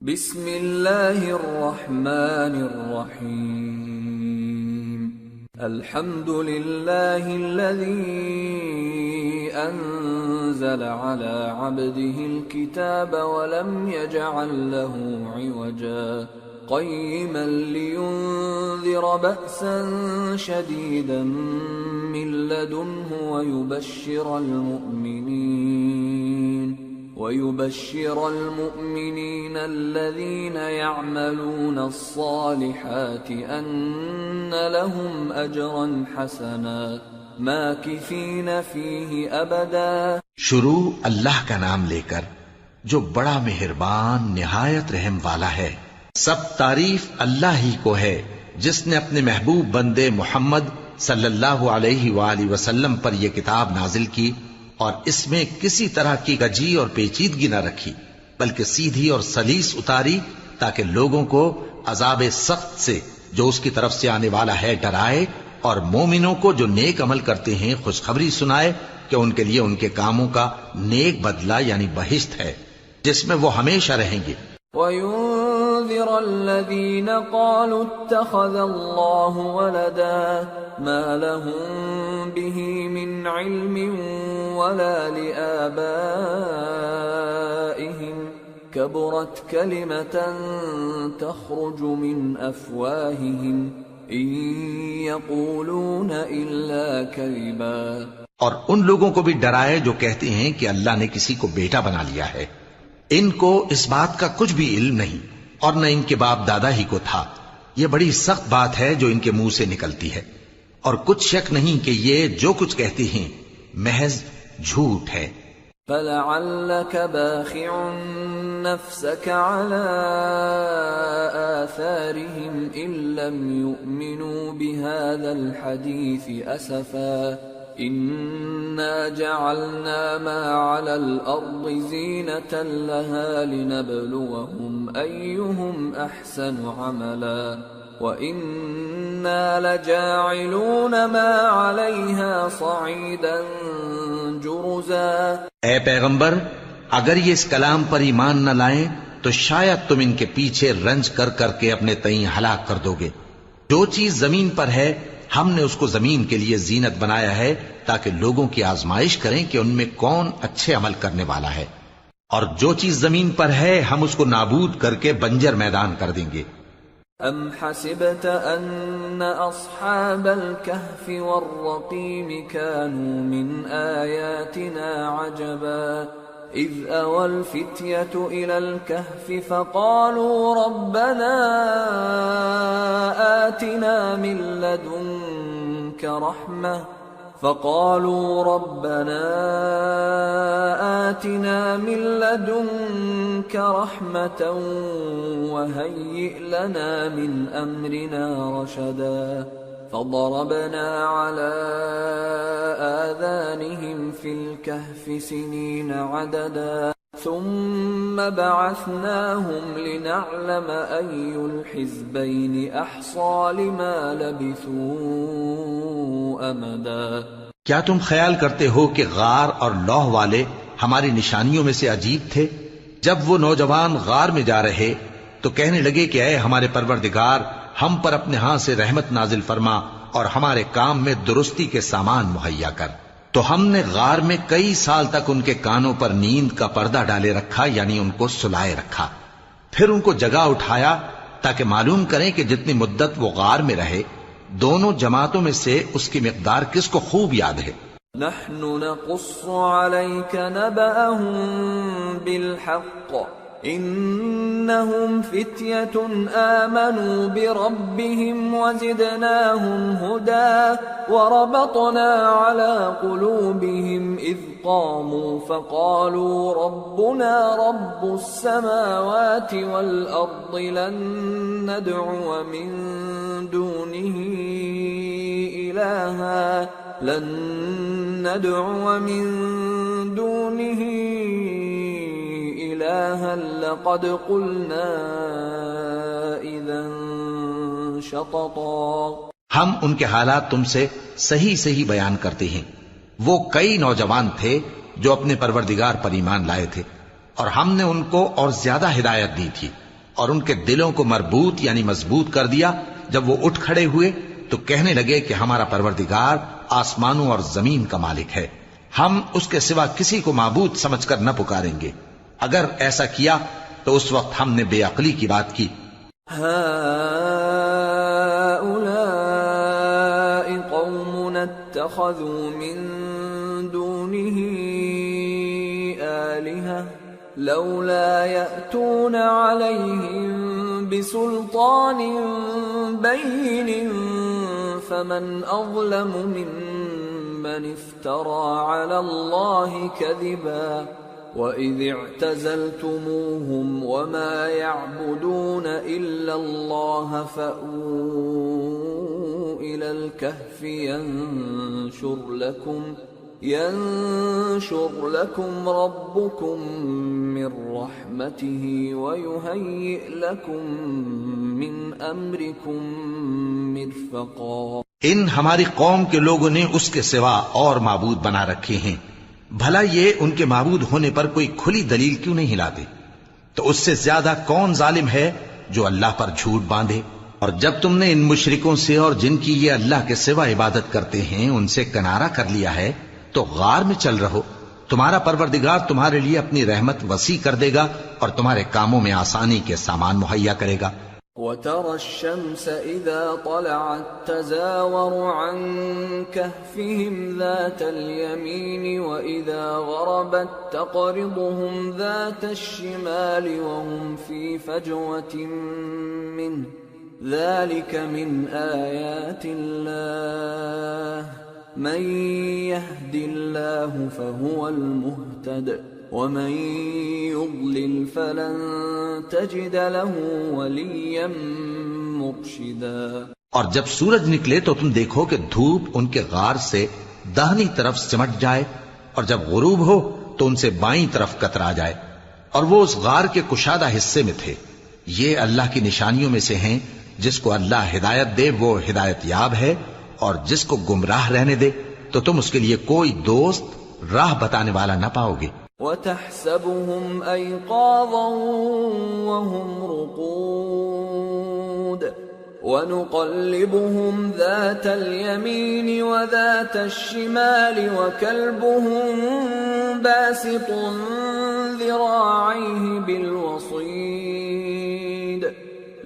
بسم اللہ الرحمن الرحیم الحمد للہ الذی انزل على عبده الكتاب ولم يجعل له عوجا قیما لینذر بأسا شدیدا من لدنه ويبشر المؤمنين الذين يعملون الصالحات أن لهم أجرا حسنا ماكثين فيه أبدا. شروع اللہ کا نام لے کر جو بڑا مہربان نہایت رحم والا ہے. سب تعریف اللہ ہی کو ہے جس نے اپنے محبوب بندے محمد صلی اللہ علیہ وآلہ وسلم پر یہ کتاب نازل کی اور اس میں کسی طرح کی کجی اور پیچیدگی نہ رکھی بلکہ سیدھی اور سلیس اتاری تاکہ لوگوں کو عذاب سخت سے جو اس کی طرف سے آنے والا ہے ڈرائے اور مومنوں کو جو نیک عمل کرتے ہیں خوشخبری سنائے کہ ان کے لیے ان کے کاموں کا نیک بدلہ یعنی بہشت ہے جس میں وہ ہمیشہ رہیں گے. وَيُنذِرَ الَّذِينَ قَالُوا اتَّخَذَ اللَّهُ وَلَدًا مَا لَهُم بِهِ مِنْ عِلْمٍ وَلَا لِآبَائِهِمْ كَبُرَتْ كَلِمَةً تَخْرُجُ مِنْ أَفْوَاهِهِمْ إِنْ يَقُولُونَ إِلَّا كَذِبًا. اور ان لوگوں کو بھی ڈرائے جو کہتے ہیں کہ اللہ نے کسی کو بیٹا بنا لیا ہے. ان کو اس بات کا کچھ بھی علم نہیں اور نہ ان کے باپ دادا ہی کو تھا. یہ بڑی سخت بات ہے جو ان کے منہ سے نکلتی ہے اور کچھ شک نہیں کہ یہ جو کچھ کہتے ہیں محض جھوٹ ہے. فَلَعَلَّكَ بَاخِعٌ نَفْسَكَ عَلَىٰ آثَارِهِمْ إِن لَّمْ يُؤْمِنُوا بِهَٰذَا الْحَدِيثِ أَسَفًا إِنَّا جَعَلْنَا مَا عَلَى الْأَرْضِ زِينَةً لَهَا لِنَبْلُوَهُمْ أَيُّهُمْ أَحْسَنُ عَمَلًا وَإِنَّا لَجَاعِلُونَ مَا عَلَيْهَا صَعِيدًا جُرُزًا. اے پیغمبر اگر یہ اس کلام پر ایمان نہ لائیں تو شاید تم ان کے پیچھے رنج کر کر کے اپنے تئیں ہلاک کر دو گے. جو چیز زمین پر ہے ہم نے اس کو زمین کے لیے زینت بنایا ہے تاکہ لوگوں کی آزمائش کریں کہ ان میں کون اچھے عمل کرنے والا ہے، اور جو چیز زمین پر ہے ہم اس کو نابود کر کے بنجر میدان کر دیں گے. ام حسبت ان اصحاب الكهف والرقيم كانوا من آياتنا عجبا اذ اوى الفتية الى الكهف فقالوا ربنا آتنا من لدنك رحمة وهيئ لنا من أمرنا رشدا فضربنا على آذانهم في الكهف سنين عددا ثم بعثناهم لنعلم أي الحزبين أحصى لما لبثوا أمدا. کیا تم خیال کرتے ہو کہ غار اور لوح والے ہماری نشانیوں میں سے عجیب تھے؟ جب وہ نوجوان غار میں جا رہے تو کہنے لگے کہ اے ہمارے پروردگار ہم پر اپنے ہاں سے رحمت نازل فرما اور ہمارے کام میں درستی کے سامان مہیا کر. تو ہم نے غار میں کئی سال تک ان کے کانوں پر نیند کا پردہ ڈالے رکھا یعنی ان کو سلائے رکھا. پھر ان کو جگہ اٹھایا تاکہ معلوم کریں کہ جتنی مدت وہ غار میں رہے دونوں جماعتوں میں سے اس کی مقدار کس کو خوب یاد ہے. نحن نقص عليك نبأهم بالحق انهم فتية آمنوا بربهم وزدناهم هدى وربطنا على قلوبهم إذ قاموا فقالوا ربنا رب السماوات والأرض لن ندعو من دونه إلها لقد قلنا إذا شططا. ہم ان کے حالات تم سے صحیح صحیح بیان کرتے ہیں. وہ کئی نوجوان تھے جو اپنے پروردگار پر ایمان لائے تھے اور ہم نے ان کو اور زیادہ ہدایت دی تھی اور ان کے دلوں کو مربوط یعنی مضبوط کر دیا. جب وہ اٹھ کھڑے ہوئے تو کہنے لگے کہ ہمارا پروردگار آسمانوں اور زمین کا مالک ہے، ہم اس کے سوا کسی کو معبود سمجھ کر نہ پکاریں گے. اگر ایسا کیا تو اس وقت ہم نے بے عقلی کی بات کی. هؤلاء قوم اتخذوا من دونه آلهة لولا يأتون عليهم بسلطان بين فمن أظلم ممن افترى على الله كذبا وَإِذِ اعْتَزَلْتُمُوهُمْ وَمَا يَعْبُدُونَ إِلَّا اللَّهَ فَأْوُوا إِلَى الْكَهْفِ يَنشُرْ لَكُمْ رَبُّكُمْ مِنْ رَحْمَتِهِ وَيُهَيِّئْ لَكُمْ مِنْ أَمْرِكُمْ مِرْفَقًا. ان ہماری قوم کے لوگوں نے اس کے سوا اور معبود بنا رکھے ہیں، بھلا یہ ان کے معبود ہونے پر کوئی کھلی دلیل کیوں نہیں لاتے؟ تو اس سے زیادہ کون ظالم ہے جو اللہ پر جھوٹ باندھے؟ اور جب تم نے ان مشرکوں سے اور جن کی یہ اللہ کے سوا عبادت کرتے ہیں ان سے کنارہ کر لیا ہے تو غار میں چل رہو، تمہارا پروردگار تمہارے لیے اپنی رحمت وسیع کر دے گا اور تمہارے کاموں میں آسانی کے سامان مہیا کرے گا. وَتَرَى الشَّمْسَ إِذَا طَلَعَتْ تَزَاوَرُ عَنْ كَهْفِهِمْ ذَاتَ الْيَمِينِ وَإِذَا غَرَبَتْ تَقْرِضُهُمْ ذَاتَ الشِّمَالِ وَهُمْ فِي فَجْوَةٍ مِّنْهُ ذَلِكَ مِنْ آيَاتِ اللَّهِ مَنْ يَهْدِ اللَّهُ فَهُوَ الْمُهْتَدِ وَمَنْ يُضْلِلْ فَلَنْ تَجِدَ لَهُ وَلِيًّا مُرْشِدًا. اور جب سورج نکلے تو تم دیکھو کہ دھوپ ان کے غار سے داہنی طرف سمٹ جائے اور جب غروب ہو تو ان سے بائیں طرف کترا جائے اور وہ اس غار کے کشادہ حصے میں تھے. یہ اللہ کی نشانیوں میں سے ہیں، جس کو اللہ ہدایت دے وہ ہدایت یاب ہے اور جس کو گمراہ رہنے دے تو تم اس کے لیے کوئی دوست راہ بتانے والا نہ پاؤ گے. وَتَحْسَبُهُمْ أَيْقَاظًا وَهُمْ رُقُودٌ وَنُقَلِّبُهُمْ ذَاتَ الْيَمِينِ وَذَاتَ الشِّمَالِ وَكَلْبُهُمْ بَاسِطٌ ذِرَاعَيْهِ بِالْوَصِيدِ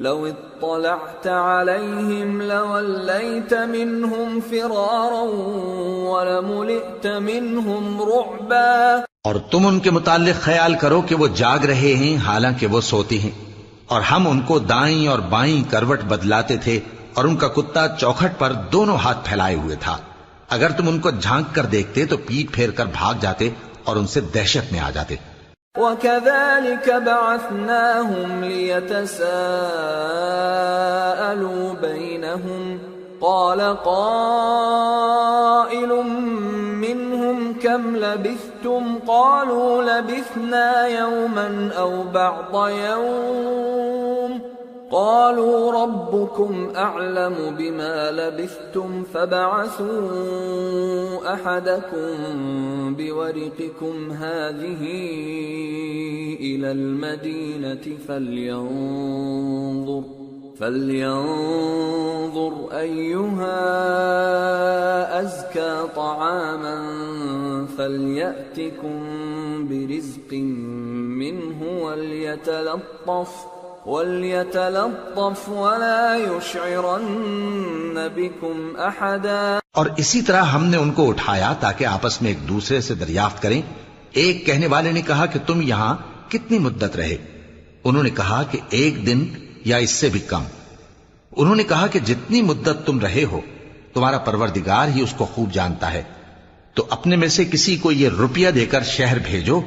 لَوِ اطَّلَعْتَ عَلَيْهِمْ لَوَلَّيْتَ مِنْهُمْ فِرَارًا وَلَمُلِئْتَ مِنْهُمْ رُعْبًا. اور تم ان کے متعلق خیال کرو کہ وہ جاگ رہے ہیں حالانکہ وہ سوتے ہیں، اور ہم ان کو دائیں اور بائیں کروٹ بدلاتے تھے اور ان کا کتا چوکھٹ پر دونوں ہاتھ پھیلائے ہوئے تھا. اگر تم ان کو جھانک کر دیکھتے تو پیٹ پھیر کر بھاگ جاتے اور ان سے دہشت میں آ جاتے. وَكَذَلِكَ بَعَثْنَاهُمْ لِيَتَسَاءَلُوا بَيْنَهُمْ قَالَ قَائِلٌ مِّنْهُمْ كَمْ لَبِثْتُمْ قَالُوا لَبِثْنَا يَوْمًا أَوْ بَعْضَ يَوْمٍ قَالُوا رَبُّكُمْ أَعْلَمُ بِمَا لَبِثْتُمْ فَابْعَثُوا أَحَدَكُمْ بِوَرِقِكُمْ هَٰذِهِ إِلَى الْمَدِينَةِ فَلْيَنظُرْ أَيُّهَا أَزْكَىٰ طَعَامًا فَلْيَأْتِكُمْ بِرِزْقٍ مِّنْهُ وَلْيَتَلَطَّفْ وَلَا يُشْعِرَنَّ بِكُمْ أَحَدًا. اور اسی طرح ہم نے ان کو اٹھایا تاکہ آپس میں ایک دوسرے سے دریافت کریں. ایک کہنے والے نے کہا کہ تم یہاں کتنی مدت رہے؟ انہوں نے کہا کہ 1 دن یا اس سے بھی کم. انہوں نے کہا کہ جتنی مدت تم رہے ہو تمہارا پروردگار ہی اس کو خوب جانتا ہے. تو اپنے میں سے کسی کو یہ روپیہ دے کر شہر بھیجو،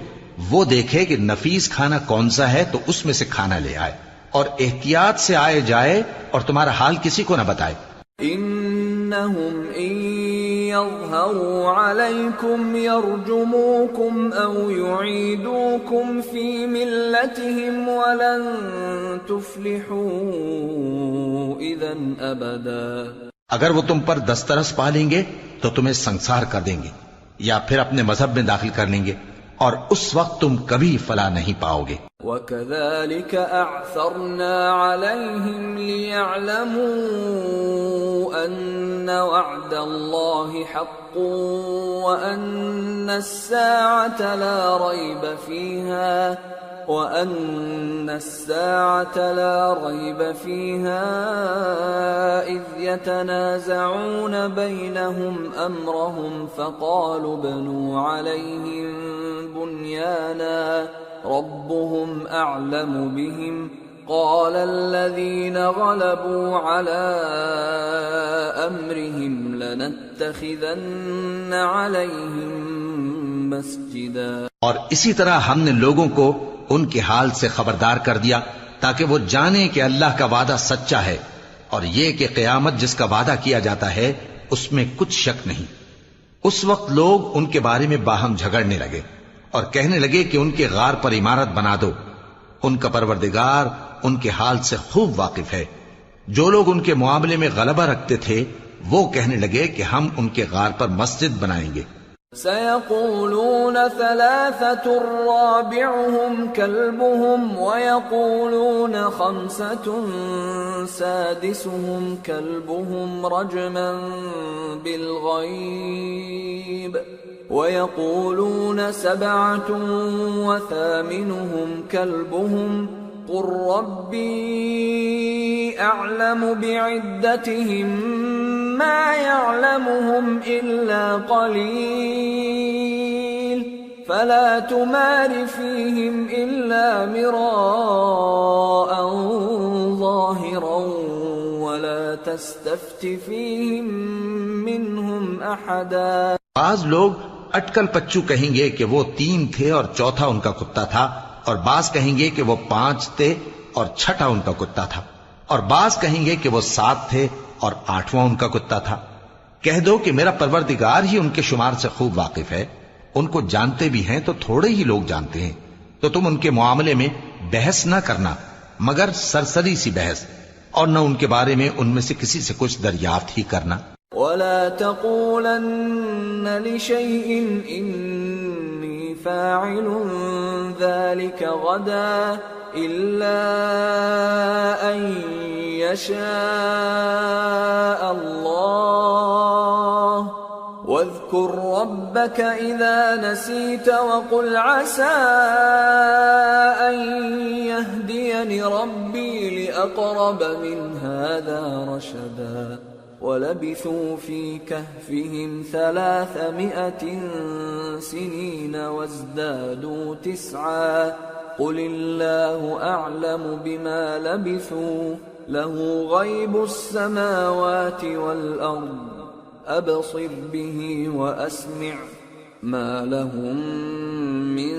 وہ دیکھے کہ نفیس کھانا کون سا ہے تو اس میں سے کھانا لے آئے، اور احتیاط سے آئے جائے اور تمہارا حال کسی کو نہ بتائے. انہم ان یظہروا علیکم یرجموکم او یعیدوکم فی ملتہم ولن تفلحوا اذا ابدا. اگر وہ تم پر دسترس پا لیں گے تو تمہیں سنسار کر دیں گے یا پھر اپنے مذہب میں داخل کر لیں گے، اور اس وقت تم کبھی فلاح نہیں پاؤ گے۔ وَكَذَلِكَ أَعْثَرْنَا عَلَيْهِمْ لِيَعْلَمُوا أَنَّ وَعْدَ اللَّهِ حَقٌّ وَأَنَّ السَّاعَةَ لَا رَيْبَ فِيهَا إِذْ يَتَنَازَعُونَ بَيْنَهُمْ أَمْرَهُمْ فَقَالُوا ابْنُوا عَلَيْهِمْ بُنْيَانًا رَبُّهُمْ أَعْلَمُ بِهِمْ قَالَ الَّذِينَ غَلَبُوا عَلَى أَمْرِهِمْ لَنَتَّخِذَنَّ عَلَيْهِمْ مَسْجِدًا۔ اور اسی طرح ہم نے لوگوں کو ان کے حال سے خبردار کر دیا تاکہ وہ جانیں کہ اللہ کا وعدہ سچا ہے، اور یہ کہ قیامت جس کا وعدہ کیا جاتا ہے اس میں کچھ شک نہیں۔ اس وقت لوگ ان کے بارے میں باہم جھگڑنے لگے اور کہنے لگے کہ ان کے غار پر عمارت بنا دو۔ ان کا پروردگار ان کے حال سے خوب واقف ہے۔ جو لوگ ان کے معاملے میں غلبہ رکھتے تھے وہ کہنے لگے کہ ہم ان کے غار پر مسجد بنائیں گے۔ سَيَقُولُونَ ثَلَاثَةٌ رَابِعُهُمْ كَلْبُهُمْ وَيَقُولُونَ خَمْسَةٌ سَادِسُهُمْ كَلْبُهُمْ رَجْمًا بِالْغَيْبِ وَيَقُولُونَ سَبْعَةٌ وَثَامِنُهُمْ كَلْبُهُمْ قُل رَّبِّي أَعْلَمُ بِعِدَّتِهِم مَّا يَعْلَمُهُمْ إِلَّا قَلِيلٌ فَلَا تُمَارِ فِيهِمْ إِلَّا مِرَاءً ظَاهِرًا وَلَا تَسْتَفْتِ فِيهِم مِّنْهُمْ أَحَدًا۔ بعض لوگ اٹکل پچو کہیں گے کہ وہ 3 تھے اور چوتھا ان کا کتا تھا، اور بعض کہیں گے کہ وہ 5 تھے اور چھٹا ان کا کتا تھا، اور بعض کہیں گے کہ وہ 7 تھے اور 8واں ان کا کتا تھا۔ کہہ دو کہ میرا پروردگار ہی ان کے شمار سے خوب واقف ہے، ان کو جانتے بھی ہیں تو تھوڑے ہی لوگ جانتے ہیں، تو تم ان کے معاملے میں بحث نہ کرنا مگر سرسری سی بحث، اور نہ ان کے بارے میں ان میں سے کسی سے کچھ دریافت ہی کرنا۔ وَلَا تَقُولَنَّ لِشَيْءٍ إِنِّي فَاعِلٌ ذَلِكَ غَدًا إِلَّا أَن يَشَاءَ اللَّهُ وَاذْكُر رَّبَّكَ إِذَا نَسِيتَ وَقُلْ عَسَىٰ أَن يَهْدِيَنِ رَبِّي لِأَقْرَبَ مِنْ هَٰذَا رَشَدًا وَلَبِثُوا فِي كَهْفِهِمْ 300 سِنِينَ وَازْدَادُوا 9 قُلِ اللَّهُ أَعْلَمُ بِمَا لَبِثُوا لَهُ غَيْبُ السَّمَاوَاتِ وَالْأَرْضِ أَبْصِرْ بِهِ وَأَسْمِعْ مَا لَهُم مِّن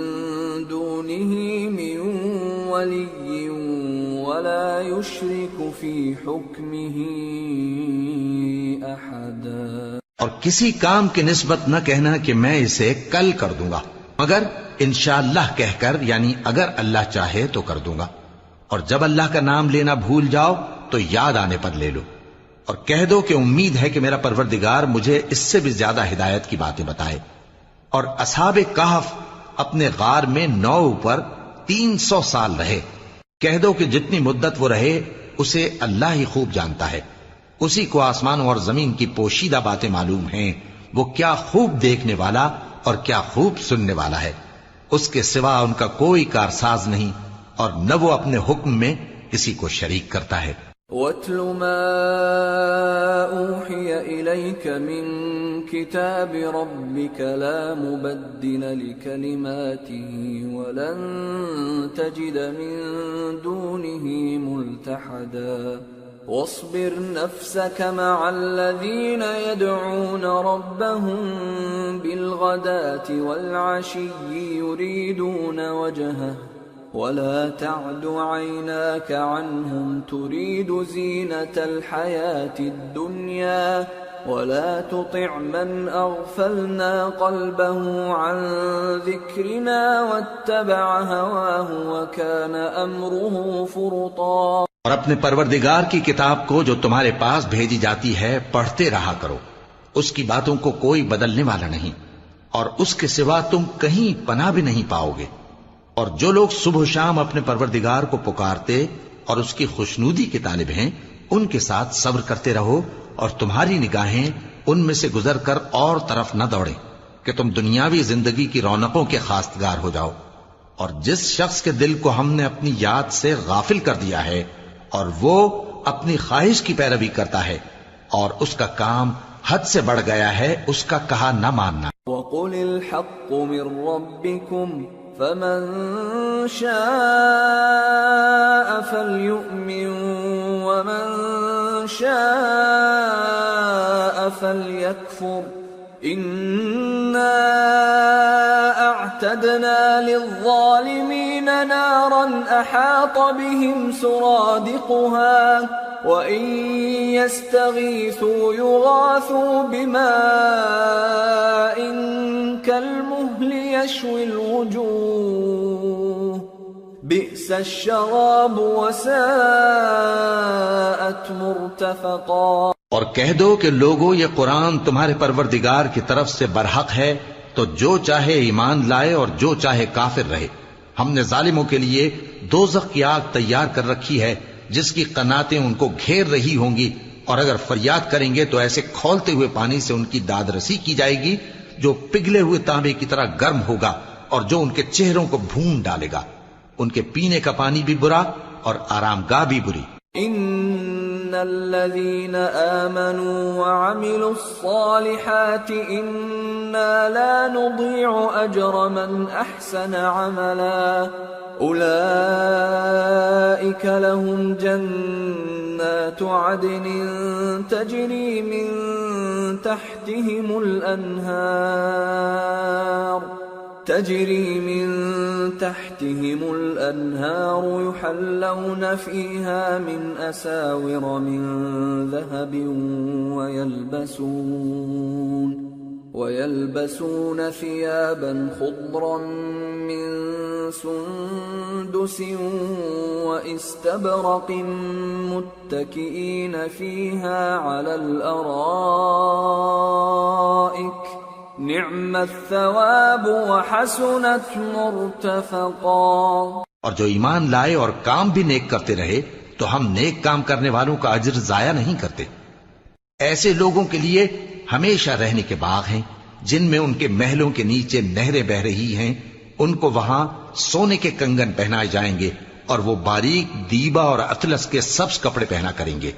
دُونِهِ مِن وَلِيٍّ وَلَا يُشْرِكُ فِي حُكْمِهِ أَحَدًا۔ اور کسی کام کی نسبت نہ کہنا کہ میں اسے کل کر دوں گا، مگر انشاءاللہ کہہ کر، یعنی اگر اللہ چاہے تو کر دوں گا، اور جب اللہ کا نام لینا بھول جاؤ تو یاد آنے پر لے لو، اور کہہ دو کہ امید ہے کہ میرا پروردگار مجھے اس سے بھی زیادہ ہدایت کی باتیں بتائے۔ اور اصحاب کہف اپنے غار میں 9 پر 300 سال رہے۔ کہہ دو کہ جتنی مدت وہ رہے اسے اللہ ہی خوب جانتا ہے، اسی کو آسمانوں اور زمین کی پوشیدہ باتیں معلوم ہیں، وہ کیا خوب دیکھنے والا اور کیا خوب سننے والا ہے۔ اس کے سوا ان کا کوئی کارساز نہیں، اور نہ وہ اپنے حکم میں کسی کو شریک کرتا ہے۔ وَاتْلُ مَا أُوحِيَ إِلَيْكَ مِن كِتَابِ رَبِّكَ لَا مُبَدِّلَ لِكَلِمَاتِهِ وَلَن تَجِدَ مِن دُونِهِ مُلْتَحَدًا وَاصْبِرْ نَفْسَكَ مَعَ الَّذِينَ يَدْعُونَ رَبَّهُم بِالْغَدَاةِ وَالْعَشِيِّ يُرِيدُونَ وَجْهَهُ وَلَا تَعْدُ عَيْنَاكَ عَنْهُمْ تُرِيدُ زِينَةَ الْحَيَاةِ الدُّنْيَا وَلَا تُطِعْ مَنْ أَغْفَلْنَا قَلْبَهُ عَنْ ذِكْرِنَا وَاتَّبَعَ هَوَاهُ وَكَانَ أَمْرُهُ فُرُطًا۔ اور اپنے پروردگار کی کتاب کو جو تمہارے پاس بھیجی جاتی ہے پڑھتے رہا کرو، اس کی باتوں کو کوئی بدلنے والا نہیں، اور اس کے سوا تم کہیں پناہ بھی نہیں پاؤ گے۔ اور جو لوگ صبح و شام اپنے پروردگار کو پکارتے اور اس کی خوشنودی کے طالب ہیں، ان کے ساتھ صبر کرتے رہو، اور تمہاری نگاہیں ان میں سے گزر کر اور طرف نہ دوڑیں کہ تم دنیاوی زندگی کی رونقوں کے خواستگار ہو جاؤ۔ اور جس شخص کے دل کو ہم نے اپنی یاد سے غافل کر دیا ہے اور وہ اپنی خواہش کی پیروی کرتا ہے اور اس کا کام حد سے بڑھ گیا ہے، اس کا کہا نہ ماننا۔ وَقُلِ الْحَقُّ مِنْ رَبِّكُمْ فَمَنْ شَاءَ فَلْيُؤْمِنْ وَمَنْ شَاءَ فَلْيَكْفُرْ إِنَّا أَعْتَدْنَا لِلظَّالِمِينَ نَارًا أَحَاطَ بِهِمْ سُرَادِقُهَا وَإِنْ يَسْتَغِيثُوا يُغَاثُوا بِمَاءٍ كَالْمُهْلِ يَشْوِي الْوُجُوهَ بِئْسَ الشَّرَابُ وَسَاءَتْ مُرْتَفَقًا۔ اور کہہ دو کہ لوگو یہ قرآن تمہارے پروردگار کی طرف سے برحق ہے، تو جو چاہے ایمان لائے اور جو چاہے کافر رہے۔ ہم نے ظالموں کے لیے دوزخ کی آگ تیار کر رکھی ہے جس کی قناتیں ان کو گھیر رہی ہوں گی، اور اگر فریاد کریں گے تو ایسے کھولتے ہوئے پانی سے ان کی داد رسی کی جائے گی جو پگھلے ہوئے تانبے کی طرح گرم ہوگا اور جو ان کے چہروں کو بھون ڈالے گا۔ ان کے پینے کا پانی بھی برا اور آرام گاہ بھی بری۔ ان الذين آمنوا وعملوا الصالحات انا لا نضيع اجر من احسن عملا اولئك لهم جنات عدن تجري من تحتهم الأنهار يحلون فيها من أساور من ذهب ويلبسون ثيابا خضرا من سندس واستبرق متكئين فيها على الأرائك نعم الثواب وحسنت مرتفقا۔ اور جو ایمان لائے اور کام بھی نیک کرتے رہے تو ہم نیک کام کرنے والوں کا اجر ضائع نہیں کرتے۔ ایسے لوگوں کے لیے ہمیشہ رہنے کے باغ ہیں جن میں ان کے محلوں کے نیچے نہریں بہ رہی ہیں، ان کو وہاں سونے کے کنگن پہنائے جائیں گے اور وہ باریک دیبا اور اطلس کے سبز کپڑے پہنا کریں گے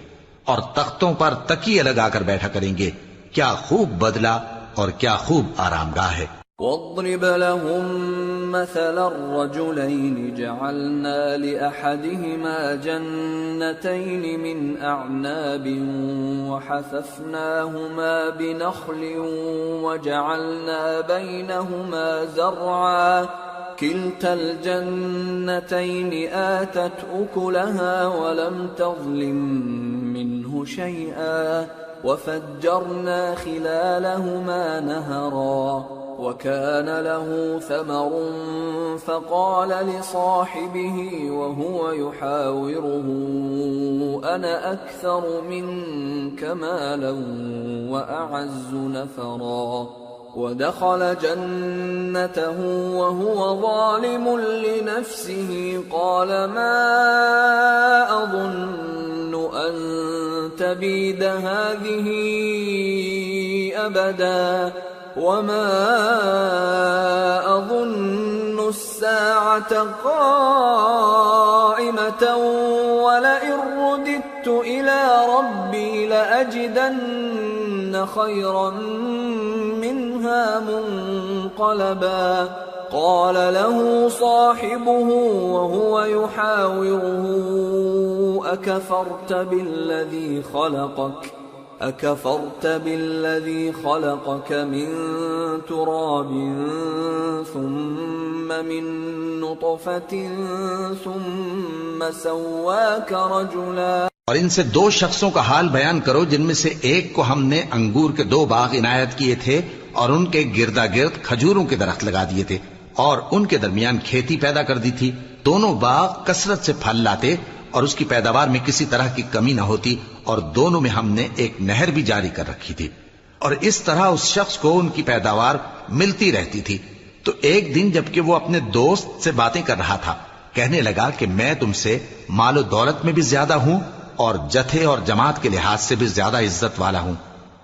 اور تختوں پر تکیے لگا کر بیٹھا کریں گے۔ کیا خوب بدلہ اور کیا خوب آرام گاہ ہے۔ وَاضْرِبْ لَهُم مَّثَلَ الرَّجُلَيْنِ جَعَلْنَا لِأَحَدِهِمَا جَنَّتَيْنِ مِنْ أَعْنَابٍ وَحَفَفْنَاهُمَا بِنَخْلٍ وَجَعَلْنَا بَيْنَهُمَا زَرْعًا كِلْتَا الْجَنَّتَيْنِ آتَتْ أُكُلَهَا وَلَمْ تَظْلِم مِّنْهُ شَيْئًا وَفَجَّرْنَا خِلَالَهُمَا نَهَرًا وَكَانَ لَهُ ثَمَرٌ فَقَالَ لِصَاحِبِهِ وَهُوَ يُحَاوِرُهُ أَنَا أَكْثَرُ مِنكَ مَالًا وَأَعَزُّ نَفَرًا وَدَخَلَ جَنَّتَهُ وَهُوَ ظَالِمٌ لِنَفْسِهِ قَالَ مَا أَظُنُّ أَن تَبِيدَ هَذِهِ أَبَدًا وَمَا أَظُنُّ السَّاعَةَ قَائِمَةً وَلَئِن رُّدِدتُّ إِلَى رَبِّي لَأَجِدَنَّ خَيْرًا مِّنْهَا مُنقَلَبًا قَالَ لَهُ صَاحِبُهُ وَهُوَ يُحَاوِرُهُ أَكَفَرْتَ بِالَّذِي خَلَقَكَ مِن تُرَابٍ ثُمَّ مِن نُّطْفَةٍ ثُمَّ سَوَّاكَ رَجُلًا۔ اور ان سے دو شخصوں کا حال بیان کرو جن میں سے ایک کو ہم نے انگور کے 2 باغ عنایت کیے تھے اور ان کے گردا گرد کھجوروں کے درخت لگا دیے تھے اور ان کے درمیان کھیتی پیدا کر دی تھی۔ دونوں باغ کثرت سے پھل لاتے اور اس کی پیداوار میں کسی طرح کی کمی نہ ہوتی، اور دونوں میں ہم نے ایک نہر بھی جاری کر رکھی تھی۔ اور اس طرح اس شخص کو ان کی پیداوار ملتی رہتی تھی. تو ایک دن جبکہ وہ اپنے دوست سے باتیں کر رہا تھا، کہنے لگا کہ میں تم سے مال و دولت میں بھی زیادہ ہوں اور جتھے اور جماعت کے لحاظ سے بھی زیادہ عزت والا ہوں،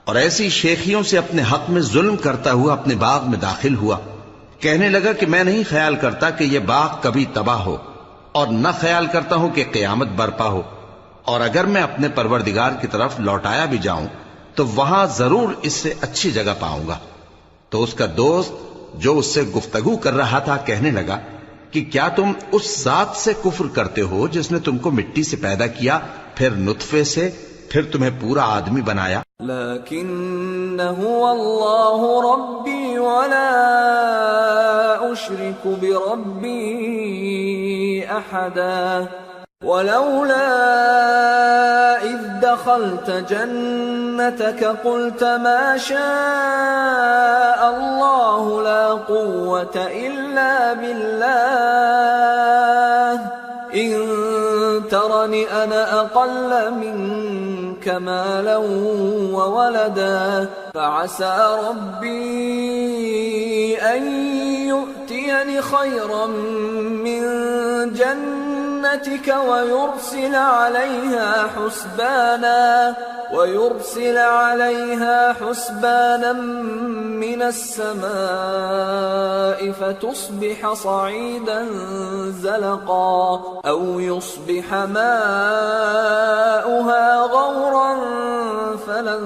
اور ایسی شیخیوں سے اپنے حق میں ظلم کرتا ہوا اپنے باغ میں داخل ہوا. کہنے لگا کہ میں نہیں خیال کرتا کہ یہ باغ کبھی تباہ ہو، اور نہ خیال کرتا ہوں کہ قیامت برپا ہو، اور اگر میں اپنے پروردگار کی طرف لوٹایا بھی جاؤں تو وہاں ضرور اس سے اچھی جگہ پاؤں گا. تو اس کا دوست جو اس سے گفتگو کر رہا تھا کہنے لگا کہ کیا تم اس ذات سے کفر کرتے ہو جس نے تم کو مٹی سے پیدا کیا، پھر نطفے سے، پھر تمہیں پورا آدمی بنایا؟ لیکن هو اللہ ربی ولا اشرک بربی احدا ولولا اذ دخلت جنتك قلت ما شاء الله لا قوة الا بالله ان ترني انا اقل منك مالا وولدا فعسى ربي ان يؤتيني خيرا من جنتك ويرسل عليها حسبانا من السماء فتصبح صعيدا زلقا أو يصبح ماؤها غورا فلن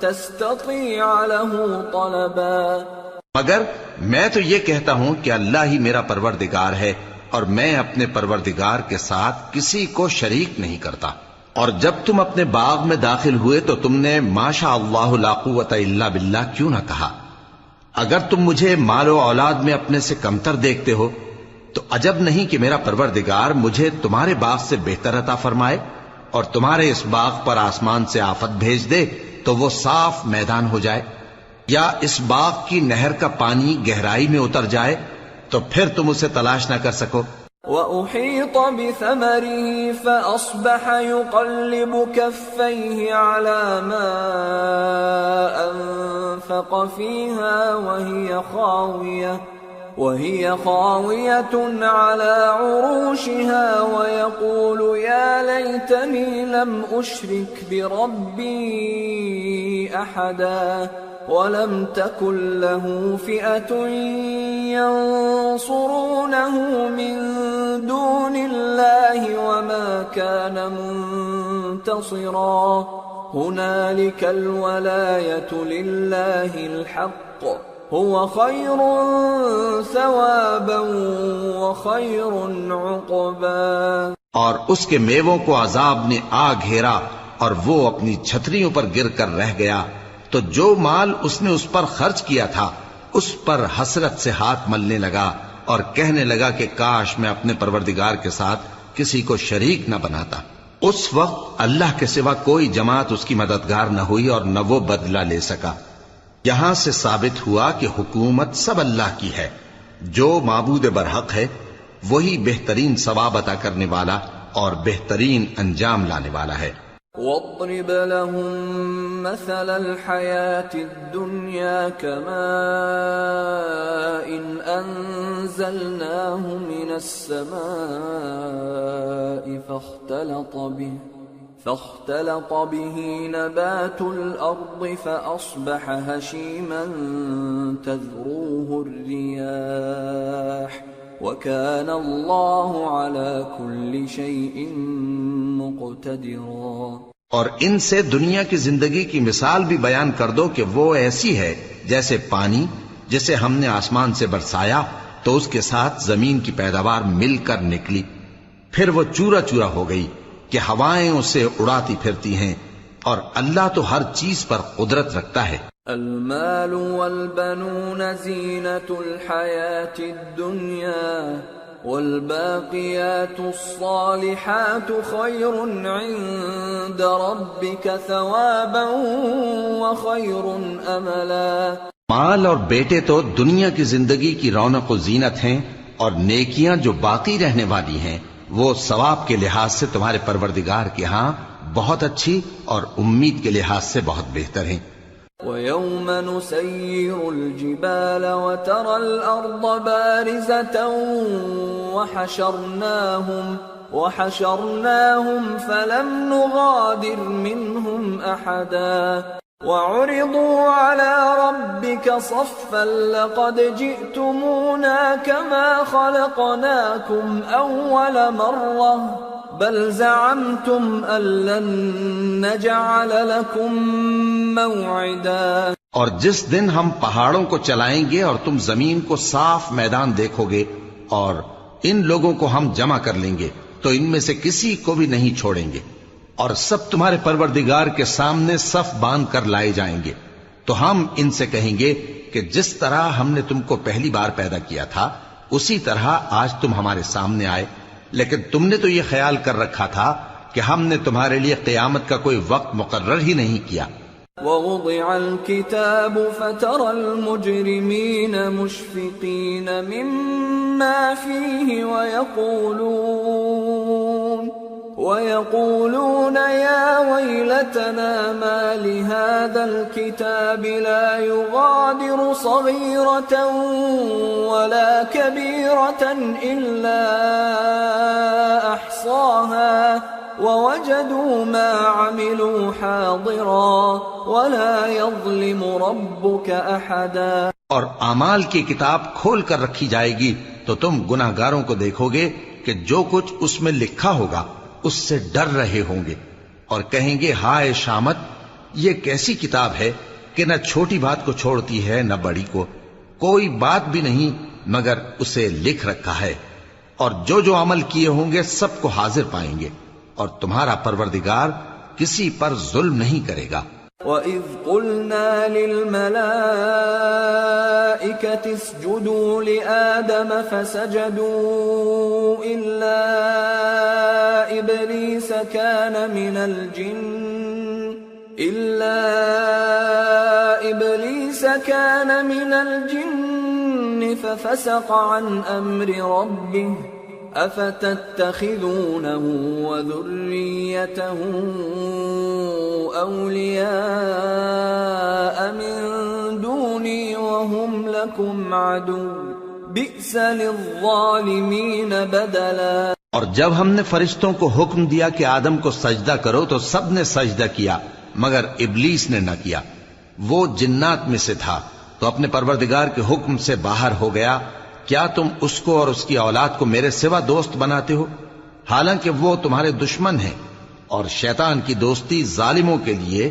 تستطيع له طلبا. مگر میں تو یہ کہتا ہوں کہ اللہ ہی میرا پروردگار ہے، اور میں اپنے پروردگار کے ساتھ کسی کو شریک نہیں کرتا. اور جب تم اپنے باغ میں داخل ہوئے تو تم نے ماشاء اللہ لا قوت الا باللہ کیوں نہ کہا؟ اگر تم مجھے مال و اولاد میں اپنے سے کمتر دیکھتے ہو تو عجب نہیں کہ میرا پروردگار مجھے تمہارے باغ سے بہتر عطا فرمائے اور تمہارے اس باغ پر آسمان سے آفت بھیج دے تو وہ صاف میدان ہو جائے، یا اس باغ کی نہر کا پانی گہرائی میں اتر جائے تو پھر تم اسے تلاش نہ کر سکو. وَأُحِيطَ بِثَمَرِهِ فَأَصْبَحَ يُقَلِّبُ كَفَّيْهِ عَلَى مَا أَنفَقَ فِيهَا وَهِيَ خَاوِيَةٌ عَلَى عُرُوشِهَا وَيَقُولُ يَا لَيْتَنِي لَمْ أُشْرِكْ بِرَبِّي أَحَدًا وَلَمْ تَكُنْ لَهُ فِئَةٌ يَنصُرُونَهُ مِنْ دُونِ اللَّهِ وَمَا كَانَ مُنْتَصِرًا. هُنَالِكَ الْوَلَايَةُ لِلَّهِ الْحَقِّ هُوَ خَيْرٌ ثَوَابًا وَخَيْرٌ عُقْبًا. اور اس کے میووں کو عذاب نے آ گھیرا اور وہ اپنی چھتریوں پر گر کر رہ گیا، تو جو مال اس نے اس پر خرچ کیا تھا اس پر حسرت سے ہاتھ ملنے لگا اور کہنے لگا کہ کاش میں اپنے پروردگار کے ساتھ کسی کو شریک نہ بناتا. اس وقت اللہ کے سوا کوئی جماعت اس کی مددگار نہ ہوئی اور نہ وہ بدلہ لے سکا. یہاں سے ثابت ہوا کہ حکومت سب اللہ کی ہے. جو معبود برحق ہے وہی بہترین ثواب عطا کرنے والا اور بہترین انجام لانے والا ہے. وَاضْرِبْ لَهُم مَّثَلَ الْحَيَاةِ الدُّنْيَا كَمَاءٍ أَنزَلْنَاهُ مِنَ السَّمَاءِ فاختلط به نبات الأرض فأصبح هشيما تذروه الرياح وكان الله على كل شيء مقتدرا. اور ان سے دنیا کی زندگی کی مثال بھی بیان کر دو کہ وہ ایسی ہے جیسے پانی جسے ہم نے آسمان سے برسایا تو اس کے ساتھ زمین کی پیداوار مل کر نکلی، پھر وہ چورا چورا ہو گئی کہ ہوائیں اسے اڑاتی پھرتی ہیں، اور اللہ تو ہر چیز پر قدرت رکھتا ہے. المال والبنون زینة الحیاة الدنیا والباقیات الصالحات خیر عند ربک ثوابا وخیر املا. مال اور بیٹے تو دنیا کی زندگی کی رونق و زینت ہیں، اور نیکیاں جو باقی رہنے والی ہیں وہ ثواب کے لحاظ سے تمہارے پروردگار کے ہاں بہت اچھی اور امید کے لحاظ سے بہت بہتر ہیں. وَيَوْمَ نُسَيِّرُ الْجِبَالَ وَتَرَى الْأَرْضَ بَارِزَةً وَحَشَرْنَاهُمْ فَلَمْ نُغَادِرْ مِنْهُمْ أَحَدًا وَعُرِضُوا عَلَى رَبِّكَ صَفًّا لَقَدْ جِئْتُمُونَا كَمَا خَلَقْنَاكُمْ أَوَّلَ مَرَّةٍ بَلْ زَعَمْتُمْ أَن لَّن نَّجْعَلَ لَكُم مَّوْعِدًا۔ اور جس دن ہم پہاڑوں کو چلائیں گے اور تم زمین کو صاف میدان دیکھو گے اور ان لوگوں کو ہم جمع کر لیں گے تو ان میں سے کسی کو بھی نہیں چھوڑیں گے، اور سب تمہارے پروردگار کے سامنے صف باندھ کر لائے جائیں گے۔ تو ہم ان سے کہیں گے کہ جس طرح ہم نے تم کو پہلی بار پیدا کیا تھا اسی طرح آج تم ہمارے سامنے آئے، لیکن تم نے تو یہ خیال کر رکھا تھا کہ ہم نے تمہارے لیے قیامت کا کوئی وقت مقرر ہی نہیں کیا۔ وَوُضِعَ الْكِتَابُ فَتَرَى الْمُجْرِمِينَ مُشْفِقِينَ مِمَّا فِيهِ وَيَقُولُونَ يَا وَيْلَتَنَا مَا لِهَذَا الْكِتَابِ لَا يُغَادِرُ صَغِيرَةً وَلَا كَبِيرَةً إِلَّا أَحْصَاهَا وَوَجَدُوا مَا عَمِلُوا حَاضِرًا وَلَا يَظْلِمُ رَبُّكَ أَحَدًا۔ اور اعمال کی کتاب کھول کر رکھی جائے گی تو تم گناہگاروں کو دیکھو گے کہ جو کچھ اس میں لکھا ہوگا اس سے ڈر رہے ہوں گے اور کہیں گے ہائے شامت، یہ کیسی کتاب ہے کہ نہ چھوٹی بات کو چھوڑتی ہے نہ بڑی کو، کوئی بات بھی نہیں مگر اسے لکھ رکھا ہے، اور جو جو عمل کیے ہوں گے سب کو حاضر پائیں گے، اور تمہارا پروردگار کسی پر ظلم نہیں کرے گا۔ وَإِذْ قُلْنَا لِلْمَلَائِكَةِ اسْجُدُوا لِآدَمَ فَسَجَدُوا إِلَّا إِبْلِيسَ كَانَ مِنَ الْجِنِّ فَفَسَقَ عَنْ أَمْرِ رَبِّهِ أَفَتَتَّخِذُونَهُ وَذُرِّيَّتَهُ أَوْلِيَاءَ مِن دُونِي وَهُمْ لَكُمْ عَدُوٌّ بِئْسَ لِلظَّالِمِينَ بَدَلًا۔ اور جب ہم نے فرشتوں کو حکم دیا کہ آدم کو سجدہ کرو تو سب نے سجدہ کیا مگر ابلیس نے نہ کیا، وہ جنات میں سے تھا تو اپنے پروردگار کے حکم سے باہر ہو گیا۔ کیا تم اس کو اور اس کی اولاد کو میرے سوا دوست بناتے ہو، حالانکہ وہ تمہارے دشمن ہیں، اور شیطان کی دوستی ظالموں کے لیے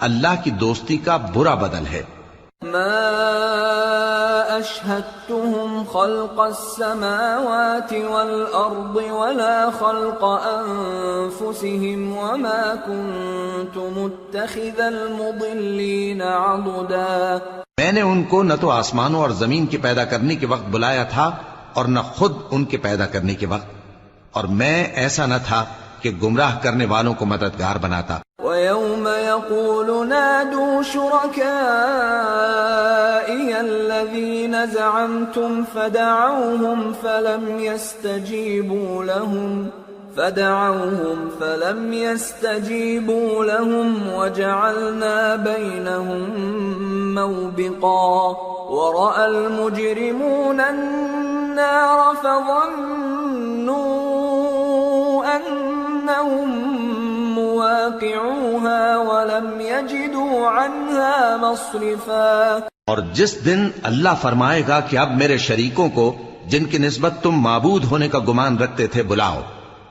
اللہ کی دوستی کا برا بدل ہے۔ ما أشهدتهم خلق السماوات والأرض ولا خلق أنفسهم وما كنت متخذ المضلين عضدا۔ میں نے ان کو نہ تو آسمانوں اور زمین کے پیدا کرنے کے وقت بلایا تھا اور نہ خود ان کے پیدا کرنے کے وقت، اور میں ایسا نہ تھا کہ گمراہ کرنے والوں کو مددگار بناتا۔ وَيَوْمَ يَقُولُ نَادُوا شُرَكَائِيَ الَّذِينَ زَعَمْتُمْ فَدَعَوْهُمْ فَلَمْ يَسْتَجِيبُوا لَهُمْ وَجَعَلْنَا بَيْنَهُمْ مَوْبِقًا وَرَأَى الْمُجْرِمُونَ النَّارَ فَظَنُّوا أَنَّهُمْ مُوَاقِعُوهَا وَلَمْ يَجِدُوا عَنْهَا مَصْرِفًا۔ اور جس دن اللہ فرمائے گا کہ اب میرے شریکوں کو جن کی نسبت تم معبود ہونے کا گمان رکھتے تھے بلاؤ،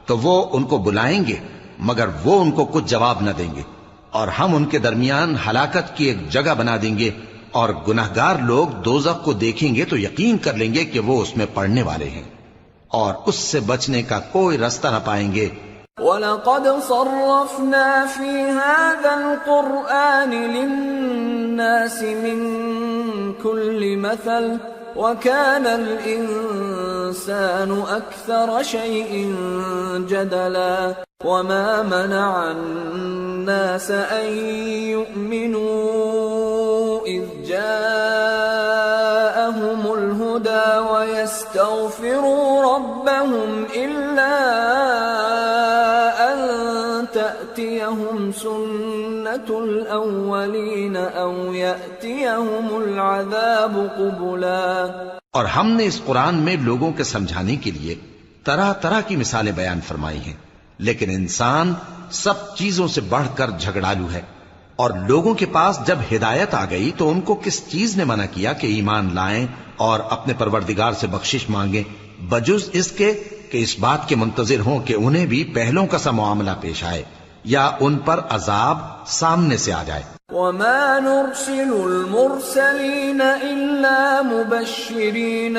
تو وہ ان کو بلائیں گے مگر وہ ان کو کچھ جواب نہ دیں گے، اور ہم ان کے درمیان ہلاکت کی ایک جگہ بنا دیں گے، اور گناہگار لوگ دوزخ کو دیکھیں گے تو یقین کر لیں گے کہ وہ اس میں پڑنے والے ہیں، اور اس سے بچنے کا کوئی رستہ نہ پائیں گے۔ وَلَقَدْ صَرَّفْنَا فِي هَذَا الْقُرْآنِ لِلنَّاسِ مِنْ كُلِّ مَثَلٍ وَكَانَ الْإِنسَانُ أَكْثَرَ شَيْءٍ جَدَلًا وَمَا مَنَعَ النَّاسَ أَن يُؤْمِنُوا إِذْ جَاءَهُمُ الْهُدَى وَيَسْتَغْفِرُوا رَبَّهُمْ إِلَّا أَن تأتيهم سنة الأولين أو يأتيهم العذاب قبلا۔ اور ہم نے اس قرآن میں لوگوں کے سمجھانے کے لیے طرح طرح کی مثالیں بیان فرمائی ہیں، لیکن انسان سب چیزوں سے بڑھ کر جھگڑالو ہے، اور لوگوں کے پاس جب ہدایت آ گئی تو ان کو کس چیز نے منع کیا کہ ایمان لائیں اور اپنے پروردگار سے بخشش مانگیں، بجز اس کے کہ اس بات کے منتظر ہوں کہ انہیں بھی پہلوں کا سا معاملہ پیش آئے یا ان پر عذاب سامنے سے آ جائے۔ وما نرسل المرسلين إلا مبشرين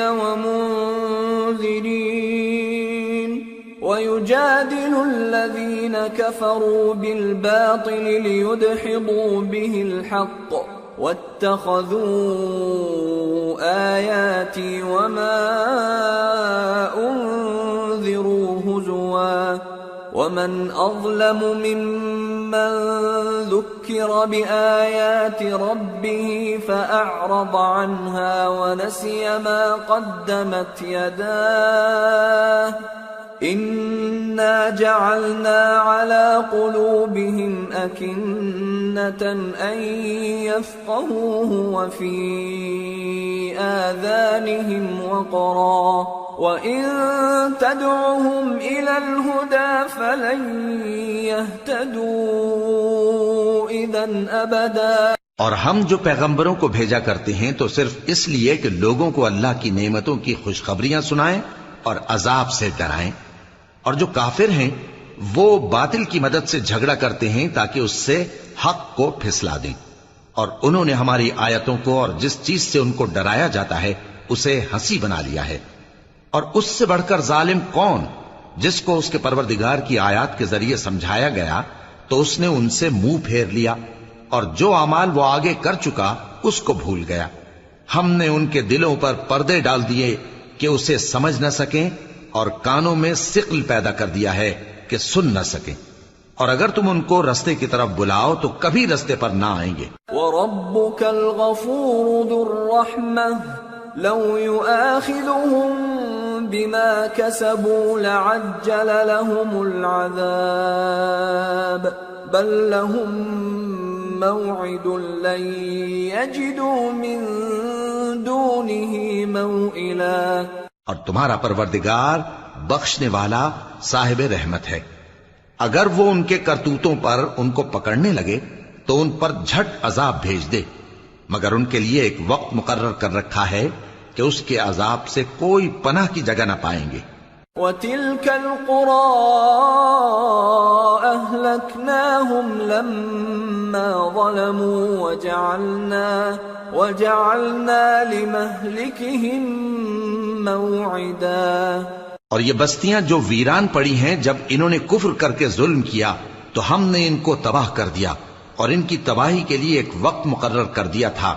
ومنذرين ويجادل الذين كفروا بالباطل ليدحضوا به الحق واتخذوا آياتي وما أنذروا هزوا ومن أظلم ممن ذكر بآيات ربه فأعرض عنها ونسي ما قدمت يداه إنا جعلنا على قلوبهم أكنة أن يفقهوه وفي آذانهم وقرا وإن تدعهم إلى الهدى فلن يهتدوا إذا أبدا۔ اور ہم جو پیغمبروں کو بھیجا کرتے ہیں تو صرف اس لیے کہ لوگوں کو اللہ کی نعمتوں کی خوشخبریاں سنائیں اور عذاب سے ڈرائیں، اور جو کافر ہیں وہ باطل کی مدد سے جھگڑا کرتے ہیں تاکہ اس سے حق کو پھسلا دیں، اور انہوں نے ہماری آیتوں کو اور جس چیز سے ان کو ڈرایا جاتا ہے اسے ہنسی بنا لیا ہے۔ اور اس سے بڑھ کر ظالم کون، جس کو اس کے پروردگار کی آیات کے ذریعے سمجھایا گیا تو اس نے ان سے منہ پھیر لیا، اور جو اعمال وہ آگے کر چکا اس کو بھول گیا۔ ہم نے ان کے دلوں پر پردے ڈال دیے کہ اسے سمجھ نہ سکیں، اور کانوں میں ثقل پیدا کر دیا ہے کہ سن نہ سکیں، اور اگر تم ان کو رستے کی طرف بلاؤ تو کبھی رستے پر نہ آئیں گے۔ وَرَبُّكَ الْغَفُورُ ذُو الرَّحْمَةِ لَوْ يُؤَاخِذُهُم بِمَا كَسَبُوا لَعَجَّلَ لَهُمُ الْعَذَابَ بَل لَّهُم مَّوْعِدٌ لَّن يَجِدُوا مِن دُونِهِ مَوْئِلًا۔ اور تمہارا پروردگار بخشنے والا صاحب رحمت ہے، اگر وہ ان کے کرتوتوں پر ان کو پکڑنے لگے تو ان پر جھٹ عذاب بھیج دے، مگر ان کے لیے ایک وقت مقرر کر رکھا ہے کہ اس کے عذاب سے کوئی پناہ کی جگہ نہ پائیں گے۔ وَتِلْكَ الْقُرَىٰ أَهْلَكْنَاهُمْ لَمَّا ظَلَمُوا وَجَعَلْنَا لِمَهْلِكِهِمْ موعدا۔ اور یہ بستیاں جو ویران پڑی ہیں جب انہوں نے کفر کر کے ظلم کیا تو ہم نے ان کو تباہ کر دیا، اور ان کی تباہی کے لیے ایک وقت مقرر کر دیا تھا۔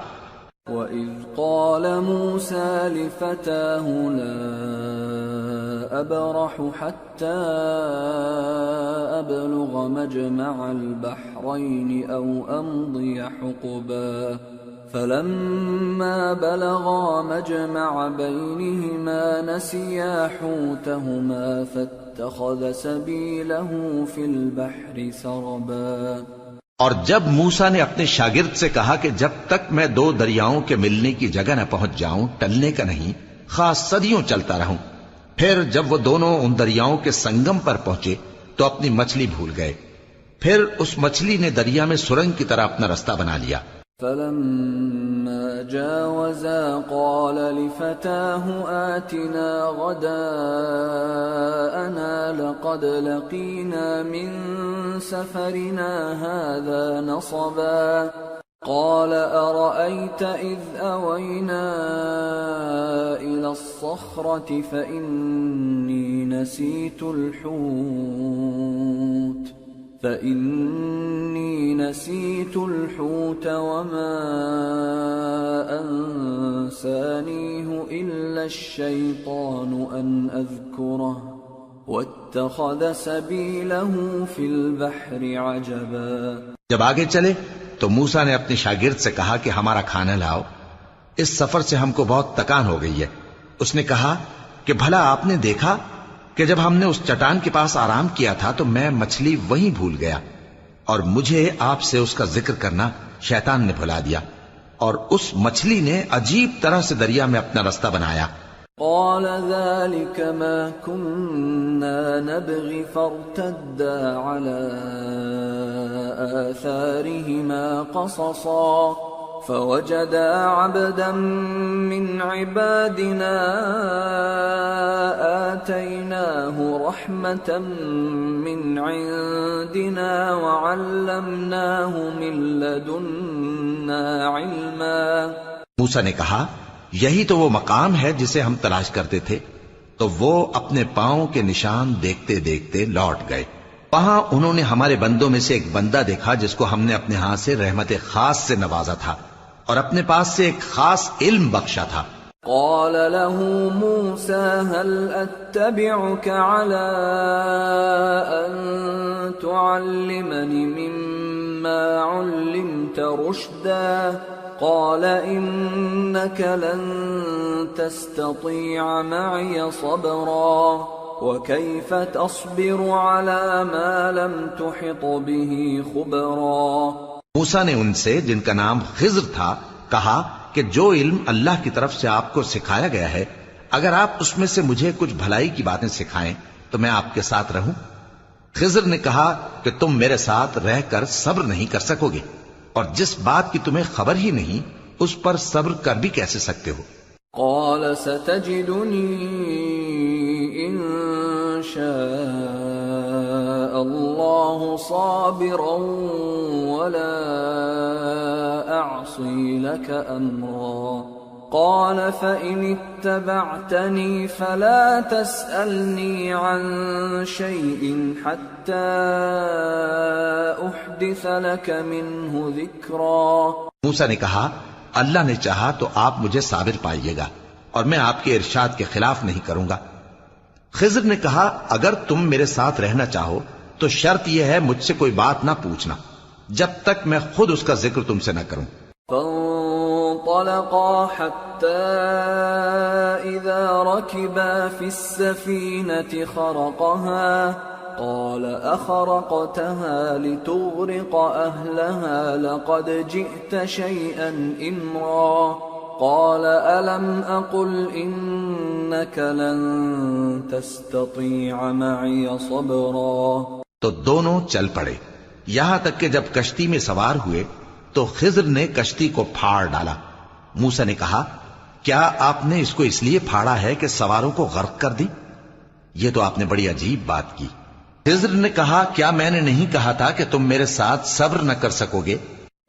وَإِذْ قَالَ مُوسَى لِفَتَاهُ لَا أَبْرَحُ حَتَّى أَبْلُغَ مَجْمَعَ الْبَحْرَيْنِ أَوْ أَمْضِيَ حُقُبًا فَلَمَّا بَلَغَا مَجْمَعَ بَيْنِهِمَا نَسِيَا حُوتَهُمَا فَاتَّخَذَ سَبِيلَهُ فِي الْبَحْرِ سَرَبًا۔ اور جب موسیٰ نے اپنے شاگرد سے کہا کہ جب تک میں دو دریاؤں کے ملنے کی جگہ نہ پہنچ جاؤں ٹلنے کا نہیں، خاص صدیوں چلتا رہوں، پھر جب وہ دونوں ان دریاؤں کے سنگم پر پہنچے تو اپنی مچھلی بھول گئے، پھر اس مچھلی نے دریا میں سرنگ کی طرح اپنا رستہ بنا لیا۔ فَلَمَّا جَاوَزَا قَالَ لِفَتَاهُ آتِنَا غَدَاءَنَا لَقَدْ لَقِينَا مِن سَفَرِنَا هَذَا نَصَبًا قَالَ أَرَأَيْتَ إِذْ أَوَيْنَا إِلَى الصَّخْرَةِ فَإِنِّي نسيت الحوت وما أنسانيه إلا الشيطان أن أذكره واتخذ سبيله في البحر عجبا۔ جب آگے چلے تو موسیٰ نے اپنے شاگرد سے کہا کہ ہمارا کھانا لاؤ، اس سفر سے ہم کو بہت تکان ہو گئی ہے۔ اس نے کہا کہ بھلا آپ نے دیکھا کہ جب ہم نے اس چٹان کے پاس آرام کیا تھا تو میں مچھلی وہیں بھول گیا، اور مجھے آپ سے اس کا ذکر کرنا شیطان نے بھلا دیا، اور اس مچھلی نے عجیب طرح سے دریا میں اپنا رستہ بنایا۔ قال ذلك ما كنا نبغي فارتدا على آثارهما قصصا فوجدا عبدا من عبادنا آتيناه رحمة من عندنا وعلمناه من لدنا علما۔ موسیٰ نے کہا یہی تو وہ مقام ہے جسے ہم تلاش کرتے تھے، تو وہ اپنے پاؤں کے نشان دیکھتے دیکھتے لوٹ گئے۔ وہاں انہوں نے ہمارے بندوں میں سے ایک بندہ دیکھا جس کو ہم نے اپنے ہاں سے رحمت خاص سے نوازا تھا اور اپنے پاس سے ایک خاص علم بخشا تھا۔ قال له موسى هل أتبعك على أن تعلمني مما علمت رشدا قال إنك لن تستطيع معي صبرا وكيف تصبر على ما لم تحط به خبرا۔ موسیٰ نے ان سے، جن کا نام خضر تھا، کہا کہ جو علم اللہ کی طرف سے آپ کو سکھایا گیا ہے، اگر آپ اس میں سے مجھے کچھ بھلائی کی باتیں سکھائیں تو میں آپ کے ساتھ رہوں۔ خضر نے کہا کہ تم میرے ساتھ رہ کر صبر نہیں کر سکو گے، اور جس بات کی تمہیں خبر ہی نہیں اس پر صبر کر بھی کیسے سکتے ہو؟ قال ستجدني إن شاء الله صابرا ولا أعصي لك أمرا قال فإن اتبعتني فلا تسألني عن شيء حتى أحدث لك منه ذكرا۔ موسیٰ نے کہا اللہ نے چاہا تو آپ مجھے صابر پائیے گا اور میں آپ کے ارشاد کے خلاف نہیں کروں گا۔ خضر نے کہا اگر تم میرے ساتھ رہنا چاہو تو شرط یہ ہے مجھ سے کوئی بات نہ پوچھنا جب تک میں خود اس کا ذکر تم سے نہ کروں۔ فانطلقا حتى إذا ركبا في السفينة خرقها قال أخرقتها لتغرق أهلها لقد جئت شيئا إمرا قال ألم أقل إنك لن تستطيع معي صبرا۔ تو دونوں چل پڑے، یہاں تک کہ جب کشتی میں سوار ہوئے تو خضر نے کشتی کو پھاڑ ڈالا۔ موسیٰ نے کہا کیا آپ نے اس کو اس لیے پھاڑا ہے کہ سواروں کو غرق کر دی؟ یہ تو آپ نے بڑی عجیب بات کی۔ خضر نے کہا کیا میں نے نہیں کہا تھا کہ تم میرے ساتھ صبر نہ کر سکو گے؟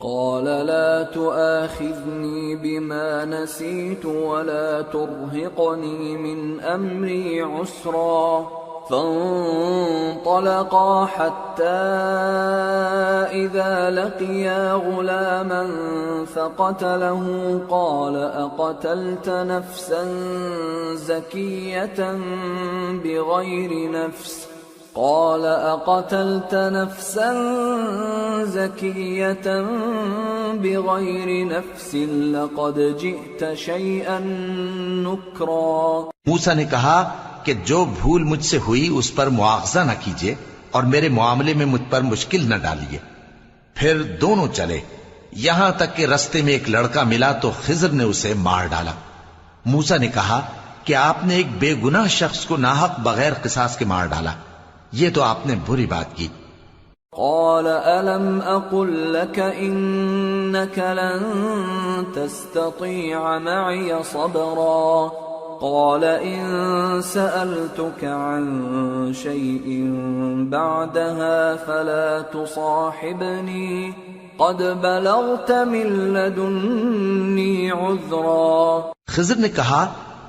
قال لا تؤاخذني بما نسيت ولا ترهقني من أمري عسرا فانطلقا حتى إذا لقيا غلاما فقتله قال أقتلت نفسا زكية بغير نفس قال أقتلت نفسا زكية بغير نفس لقد جئت شيئا نكرا۔ موسیٰ نے کہا کہ جو بھول مجھ سے ہوئی اس پر مواخذہ نہ کیجیے اور میرے معاملے میں مجھ پر مشکل نہ ڈالیے۔ پھر دونوں چلے، یہاں تک کہ رستے میں ایک لڑکا ملا تو خضر نے اسے مار ڈالا۔ موسیٰ نے کہا کہ آپ نے ایک بے گناہ شخص کو ناحق بغیر قصاص کے مار ڈالا، یہ تو آپ نے بری بات کی۔ قال ألم أقل لك إنك لن تستطيع معي صبرا قال إن سألتك عن شيء بعدها فلا تصاحبني قد بلغت من لدني عذرا۔ خضر نے کہا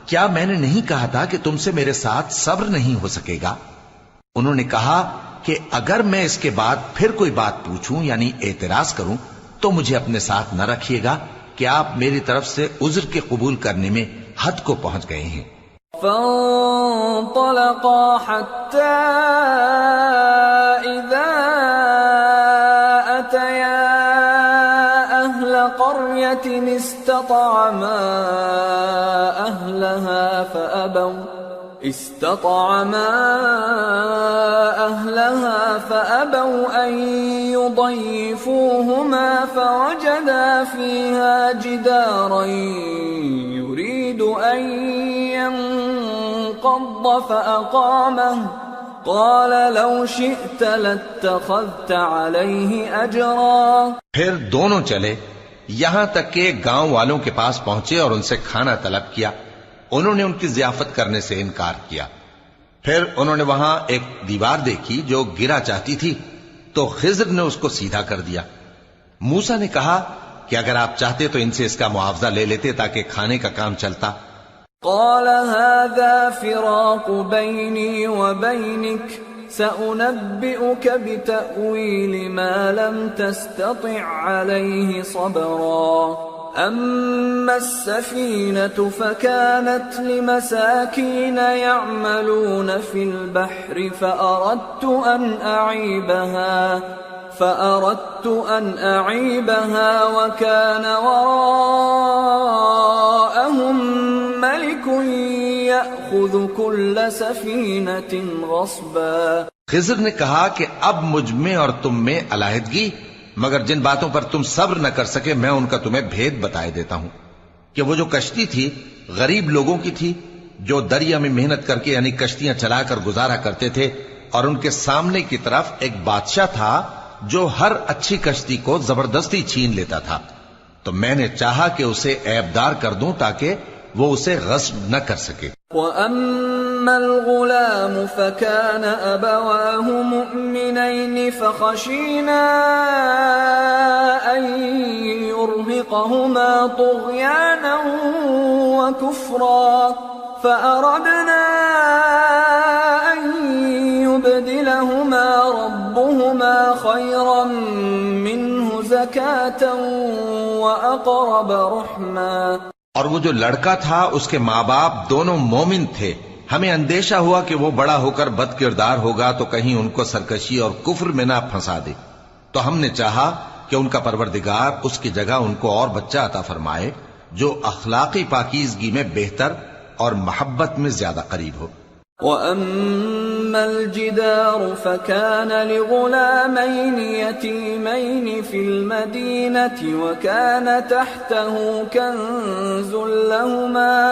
کیا میں نے نہیں کہا تھا کہ تم سے میرے ساتھ صبر نہیں ہو سکے گا؟ انہوں نے کہا کہ اگر میں اس کے بعد پھر کوئی بات پوچھوں یعنی اعتراض کروں تو مجھے اپنے ساتھ نہ رکھیے گا کہ آپ میری طرف سے عذر کے قبول کرنے میں حد کو پہنچ گئے ہیں۔ فانطلقا حتى إذا أتيا أهل قرية استطعما أهلها استطعما أهلها فأبوا أن يضيفوهما فوجدا فيها جدارا يريد أن ينقض فأقامه قال لو شئت لاتخذت عليه أجرا. پھر دونوں چلے یہاں تک کہ گاؤں والوں کے پاس پہنچے اور ان سے کھانا طلب کیا. انہوں نے ان کی ضیافت کرنے سے انکار کیا. پھر انہوں نے وہاں ایک دیوار دیکھی جو گرا چاہتی تھی تو خضر نے اس کو سیدھا کر دیا. موسیٰ نے کہا کہ اگر آپ چاہتے تو ان سے اس کا معاوضہ لے لیتے تاکہ کھانے کا کام چلتا. قال هذا فراق بيني وبينك سأنبئك بتأويل ما لم تستطع عليه صبرا. أما السفينة فكانت لمساكين يعملون في البحر فأردت أن أعيبها وكان وراءهم ملك يأخذ كل سفينة غصبا. خضر نے کہا کہ اب مجھ میں اور تم میں علیحدگی، مگر جن باتوں پر تم صبر نہ کر سکے میں ان کا تمہیں بھید بتائے دیتا ہوں کہ وہ جو کشتی تھی غریب لوگوں کی تھی جو دریا میں محنت کر کے یعنی کشتیاں چلا کر گزارا کرتے تھے، اور ان کے سامنے کی طرف ایک بادشاہ تھا جو ہر اچھی کشتی کو زبردستی چھین لیتا تھا. تو میں نے چاہا کہ اسے عیبدار کر دوں تاکہ وہ اسے غصب نہ کر سکے. وَأَمَّا الْغُلَامُ فَكَانَ أَبَوَاهُ مُؤْمِنَيْنِ فَخَشِينَا أَن يُرْهِقَهُمَا طُغْيَانًا وَكُفْرًا فَأَرَدْنَا أَن يُبْدِلَهُمَا رَبُّهُمَا خَيْرًا مِّنْهُ زَكَاةً وَأَقْرَبَ رُحْمًا. اور وہ جو لڑکا تھا اس کے ماں باپ دونوں مومن تھے. ہمیں اندیشہ ہوا کہ وہ بڑا ہو کر بد کردار ہوگا تو کہیں ان کو سرکشی اور کفر میں نہ پھنسا دے. تو ہم نے چاہا کہ ان کا پروردگار اس کی جگہ ان کو اور بچہ عطا فرمائے جو اخلاقی پاکیزگی میں بہتر اور محبت میں زیادہ قریب ہو. وَأَمَّا الْجِدَارُ فَكَانَ لِغُلَامَيْنِ يَتِيمَيْنِ فِي الْمَدِينَةِ وَكَانَ تَحْتَهُ كَنْزٌ لَهُمَا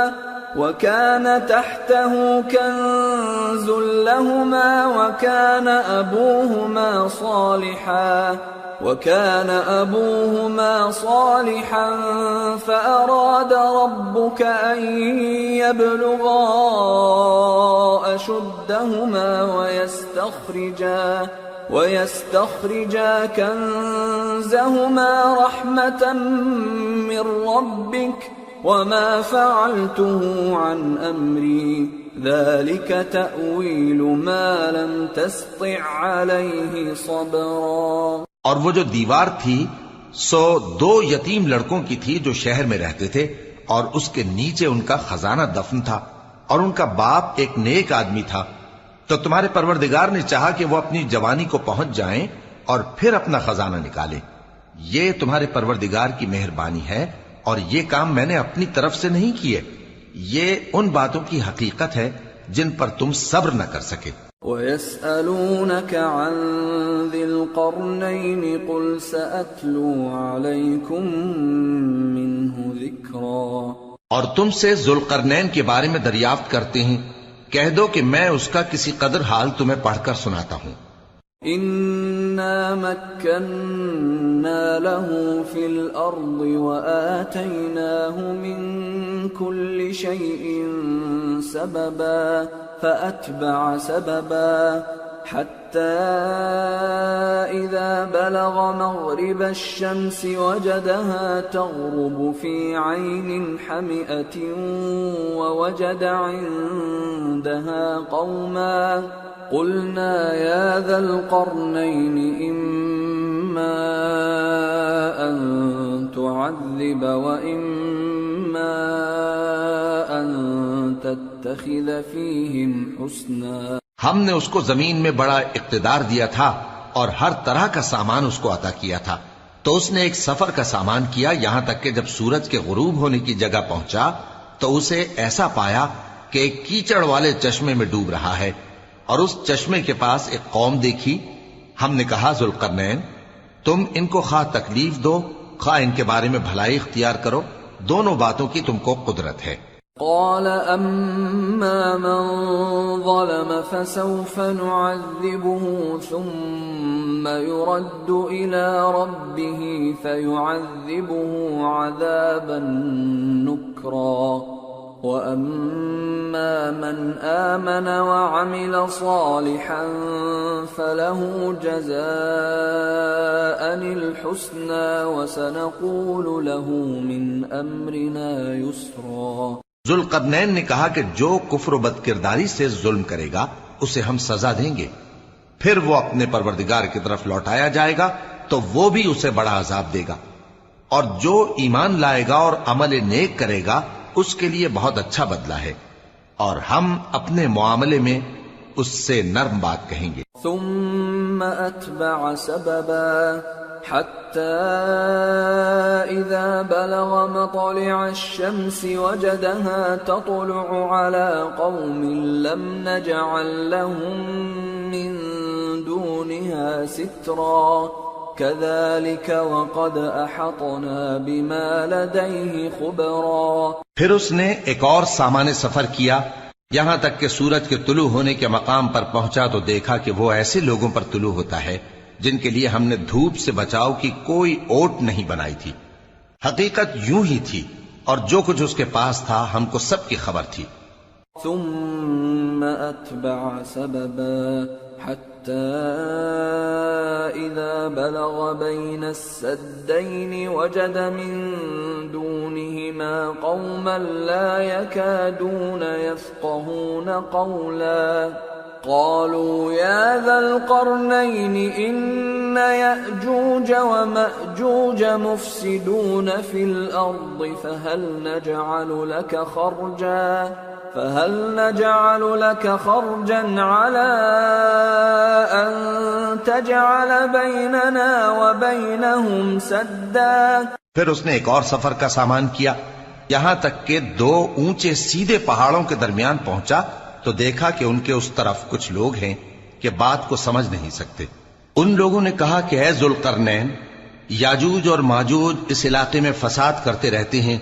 وَكَانَ أَبُوهُمَا صَالِحًا فَأَرَادَ رَبُّكَ أَن يَبْلُغَا أَشُدَّهُمَا وَيَسْتَخْرِجَا كَنزَهُمَا رَحْمَةً مِّن رَّبِّكَ وَمَا فَعَلْتُهُ عَنْ أَمْرِي ذَلِكَ تَأْوِيلُ مَا لَمْ تَسْطِع عَلَيْهِ صَبْرًا. اور وہ جو دیوار تھی سو دو یتیم لڑکوں کی تھی جو شہر میں رہتے تھے، اور اس کے نیچے ان کا خزانہ دفن تھا، اور ان کا باپ ایک نیک آدمی تھا. تو تمہارے پروردگار نے چاہا کہ وہ اپنی جوانی کو پہنچ جائیں اور پھر اپنا خزانہ نکالیں. یہ تمہارے پروردگار کی مہربانی ہے، اور یہ کام میں نے اپنی طرف سے نہیں کیے. یہ ان باتوں کی حقیقت ہے جن پر تم صبر نہ کر سکے. وَيَسْأَلُونَكَ عَنْ ذِي الْقَرْنَيْنِ قُلْ سَأَتْلُو عَلَيْكُمْ مِنْهُ ذِكْرًا. اور تم سے ذوالقرنین کے بارے میں دریافت کرتے ہیں، کہہ دو کہ میں اس کا کسی قدر حال تمہیں پڑھ کر سناتا ہوں. إِنَّا مَكَّنَّا لَهُ فِي الْأَرْضِ وَآتَيْنَاهُ مِنْ كُلِّ شَيْءٍ سَبَبًا فَأَتْبَعَ سَبَبًا حَتَّى إِذَا بَلَغَ مَغْرِبَ الشَّمْسِ وَجَدَهَا تَغْرُبُ فِي عَيْنٍ حَمِئَةٍ وَوَجَدَ عِندَهَا قَوْمًا قُلْنَا يَا ذَا الْقَرْنَيْنِ إِمَّا أَن تُعَذِّبَ وَإِمَّا أَن تَتَّخِذَ فِيهِمْ حُسْنًا. ہم نے اس کو زمین میں بڑا اقتدار دیا تھا اور ہر طرح کا سامان اس کو عطا کیا تھا. تو اس نے ایک سفر کا سامان کیا یہاں تک کہ جب سورج کے غروب ہونے کی جگہ پہنچا تو اسے ایسا پایا کہ کہ ایک کیچڑ والے چشمے میں ڈوب رہا ہے، اور اس چشمے کے پاس ایک قوم دیکھی۔ ہم نے کہا ذوالقرنین تم ان کو خواہ تکلیف دو خواہ ان کے بارے میں بھلائی اختیار کرو، دونوں باتوں کی تم کو قدرت ہے۔ قال أما من ظلم فسوف نعذبه ثم يرد إلى ربه فيعذبه عذابا نكرا وأما من آمن وعمل صالحا فله جزاء الحسنى وسنقول له من أمرنا يسرا۔ ذوالقرنین نے کہا کہ جو کفر و بد کرداری سے ظلم کرے گا اسے ہم سزا دیں گے، پھر وہ اپنے پروردگار کی طرف لوٹایا جائے گا تو وہ بھی اسے بڑا عذاب دے گا، اور جو ایمان لائے گا اور عمل نیک کرے گا اس کے لیے بہت اچھا بدلہ ہے، اور ہم اپنے معاملے میں اس سے نرم بات کہیں گے۔ ثم أتبع سببا حتى إذا بلغ مطلع الشمس وجدها تطلع على قوم لم نجعل لهم من دونها سترا كذلك وقد أحطنا بما لديه خبرا۔ پھر اس نے ایک اور سامان سفر کیا یہاں تک کہ سورج کے طلوع ہونے کے مقام پر پہنچا تو دیکھا کہ وہ ایسے لوگوں پر طلوع ہوتا ہے جن کے لیے ہم نے دھوپ سے بچاؤ کی کوئی اوٹ نہیں بنائی تھی۔ حقیقت یوں ہی تھی، اور جو کچھ اس کے پاس تھا ہم کو سب کی خبر تھی۔ ثم أتبع سببا حتى إذا بلغ بين السدين وجد من دونهما قوما لا يكادون يفقهون قولا قالوا يا ذا القرنين إن يأجوج ومأجوج مفسدون في الأرض فهل نجعل لك خرجا على أن تجعل بيننا وبينهم سدا۔ پھر اس نے ایک اور سفر کا سامان کیا یہاں تک کہ دو اونچے سیدھے پہاڑوں کے درمیان پہنچا تو دیکھا کہ ان کے اس طرف کچھ لوگ ہیں کہ بات کو سمجھ نہیں سکتے۔ ان لوگوں نے کہا کہ اے ذوالقرنین یاجوج اور ماجوج اس علاقے میں فساد کرتے رہتے ہیں،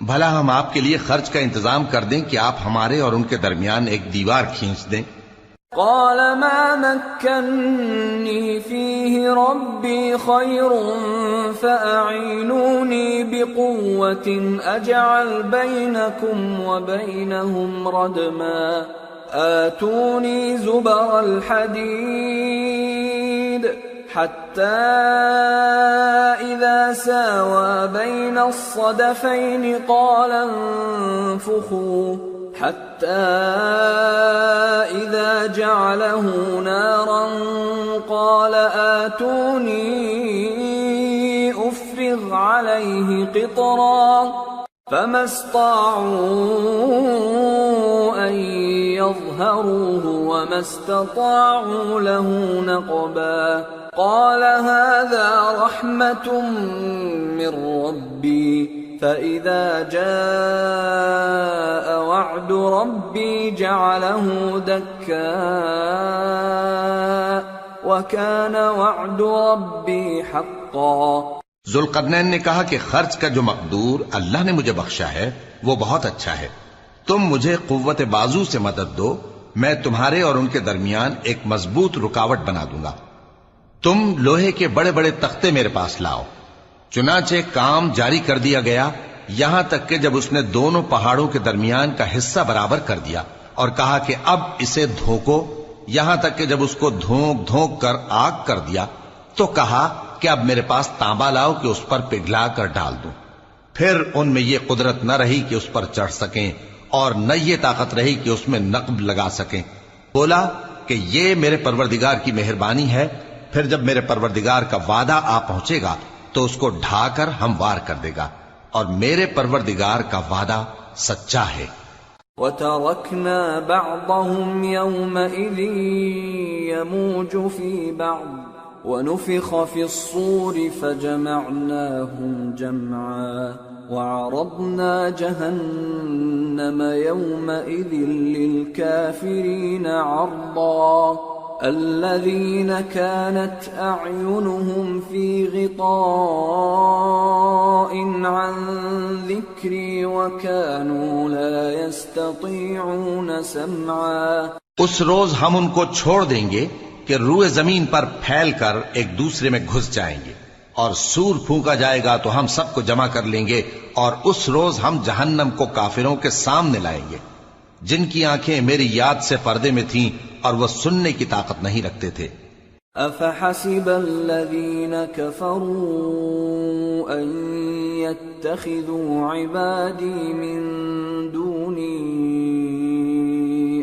بھلا ہم آپ کے لیے خرچ کا انتظام کر دیں کہ آپ ہمارے اور ان کے درمیان ایک دیوار کھینچ دیں۔ قال ما مكنني فيه ربي خير فأعينوني بقوة أجعل بينكم وبينهم ردما آتوني زبر الحديد حتى إذا ساوى بين الصدفين قال انفخوا حتى إذا جعله نارا قال آتوني أفرغ عليه قطرا فما استطاعوا أن يظهروه وما استطاعوا له نقبا قال هذا رحمة من ربي فإذا جاء وعد ربي جعله دكا وكان وعد ربي حقا۔ ذوالقرنین نے کہا کہ خرچ کا جو مقدور اللہ نے مجھے بخشا ہے وہ بہت اچھا ہے، تم مجھے قوت بازو سے مدد دو، میں تمہارے اور ان کے درمیان ایک مضبوط رکاوٹ بنا دوں گا۔ تم لوہے کے بڑے بڑے تختے میرے پاس لاؤ۔ چنانچہ کام جاری کر دیا گیا یہاں تک کہ جب اس نے دونوں پہاڑوں کے درمیان کا حصہ برابر کر دیا اور کہا کہ اب اسے دھوکو، یہاں تک کہ جب اس کو دھونک دھونک کر آگ کر دیا تو کہا کہ اب میرے پاس تانبا لاؤ کہ اس پر پگھلا کر ڈال دوں۔ پھر ان میں یہ قدرت نہ رہی کہ اس پر چڑھ سکیں اور نہ یہ طاقت رہی کہ اس میں نقب لگا سکیں۔ بولا کہ یہ میرے پروردگار کی مہربانی ہے، پھر جب میرے پروردگار کا وعدہ آ پہنچے گا تو اس کو ڈھا کر ہموار کر دے گا، اور میرے پروردگار کا وعدہ سچا ہے۔ وَتَرَكْنَا بَعْضَهُمْ يَوْمَئِذٍ يَمُوجُ فِي بَعْضٍ ونفخ في الصور فجمعناهم جمعا وعرضنا جهنم يومئذ للكافرين عرضا الذين كانت أعينهم في غطاء عن ذكري وكانوا لا يستطيعون سمعا. اس روز ہم ان کو چھوڑ دیں گے کہ روئے زمین پر پھیل کر ایک دوسرے میں گھس جائیں گے، اور سور پھونکا جائے گا تو ہم سب کو جمع کر لیں گے، اور اس روز ہم جہنم کو کافروں کے سامنے لائیں گے جن کی آنکھیں میری یاد سے پردے میں تھیں اور وہ سننے کی طاقت نہیں رکھتے تھے. افحسب الذين كفروا ان يتخذوا عبادي من دوني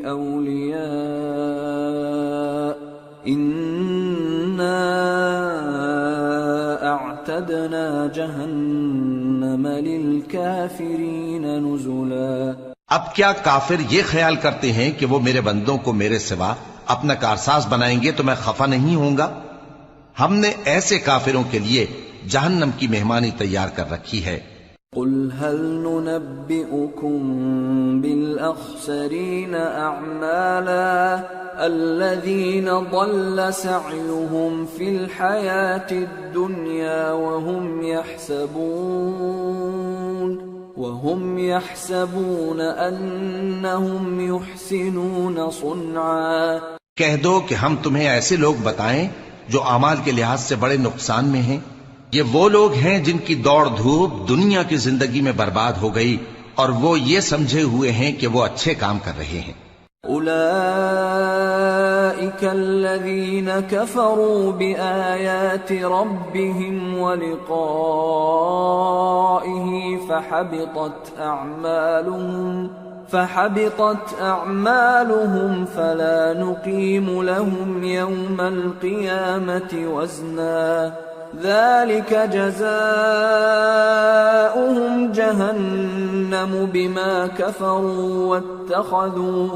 اولياء انا اعتدنا جهنم للكافرين نزلا. اب کیا کافر یہ خیال کرتے ہیں کہ وہ میرے بندوں کو میرے سوا اپنا کارساز بنائیں گے تو میں خفا نہیں ہوں گا؟ ہم نے ایسے کافروں کے لیے جہنم کی مہمانی تیار کر رکھی ہے. قل هل ننبئكم بالأخسرين أعمالا الذين ضل سعيهم في الحياة الدنيا وهم يحسبون أنهم يحسنون صنعا. کہہ دو کہ ہم تمہیں ایسے لوگ بتائیں جو اعمال کے لحاظ سے بڑے نقصان میں ہیں. یہ وہ لوگ ہیں جن کی دوڑ دھوپ دنیا کی زندگی میں برباد ہو گئی اور وہ یہ سمجھے ہوئے ہیں کہ وہ اچھے کام کر رہے ہیں. أولئك الذين كفروا بآيات ربهم ولقائه فحبطت أعمالهم فلا نقيم لهم يوم القيامة وزنا ذلك جزاؤهم جهنم بما كفروا واتخذوا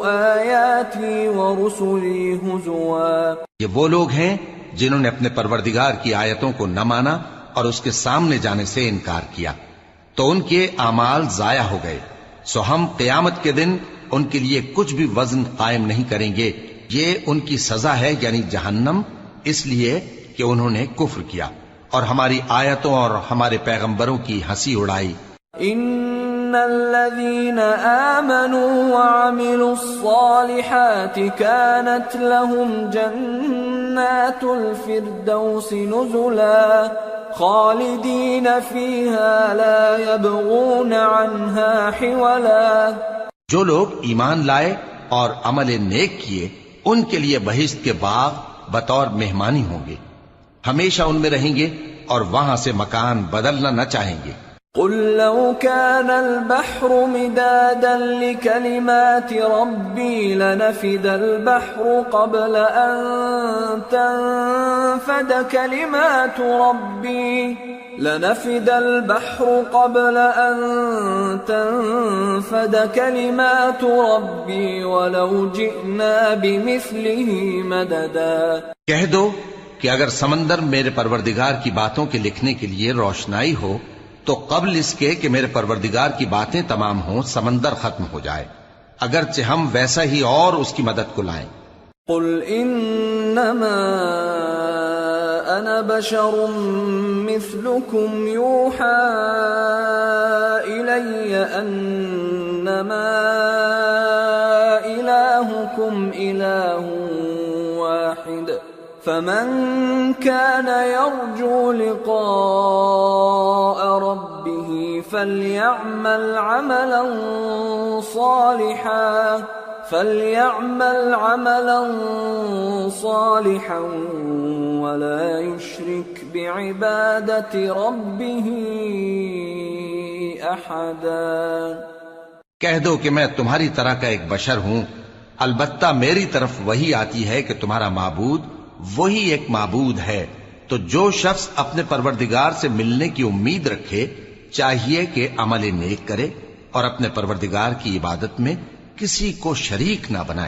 آياتي ورسلي هزوا. یہ وہ لوگ ہیں جنہوں نے اپنے پروردگار کی آیتوں کو نہ مانا اور اس کے سامنے جانے سے انکار کیا تو ان کے اعمال ضائع ہو گئے. سو ہم قیامت کے دن ان کے لیے کچھ بھی وزن قائم نہیں کریں گے. یہ ان کی سزا ہے یعنی جہنم، اس لیے کہ انہوں نے کفر کیا اور ہماری آیتوں اور ہمارے پیغمبروں کی ہنسی اڑائی. ان الذين آمنوا وعملوا الصالحات كانت لهم جنات الفردوس نزلا خالدين فيها لا يبغون عنها حولا. جو لوگ ایمان لائے اور عمل نیک کیے ان کے لیے بہشت کے باغ بطور مہمانی ہوں گے، ہمیشہ ان میں رہیں گے اور وہاں سے مکان بدلنا نہ چاہیں گے. قل لو كان البحر مدادا لكلمات ربي لنفد البحر قبل أن تنفد كلمات ربي ولو جئنا بمثله مددا. کہہ دو کہ اگر سمندر میرے پروردگار کی باتوں کے لکھنے کے لیے روشنائی ہو تو قبل اس کے کہ میرے پروردگار کی باتیں تمام ہوں سمندر ختم ہو جائے، اگرچہ ہم ویسا ہی اور اس کی مدد کو لائیں. قل انما انا بشر مثلكم يوحى الي انما الهكم اله واحد فمن كان يرجو لقاء ربه فليعمل عملا صالحا ولا يشرك بعبادة ربه أحدا. کہہ دو کہ میں تمہاری طرح کا ایک بشر ہوں، البتہ میری طرف وہی آتی ہے کہ تمہارا معبود وہی ایک معبود ہے. تو جو شخص اپنے پروردگار سے ملنے کی امید رکھے چاہیے کہ عمل نیک کرے اور اپنے پروردگار کی عبادت میں کسی کو شریک نہ بنائے.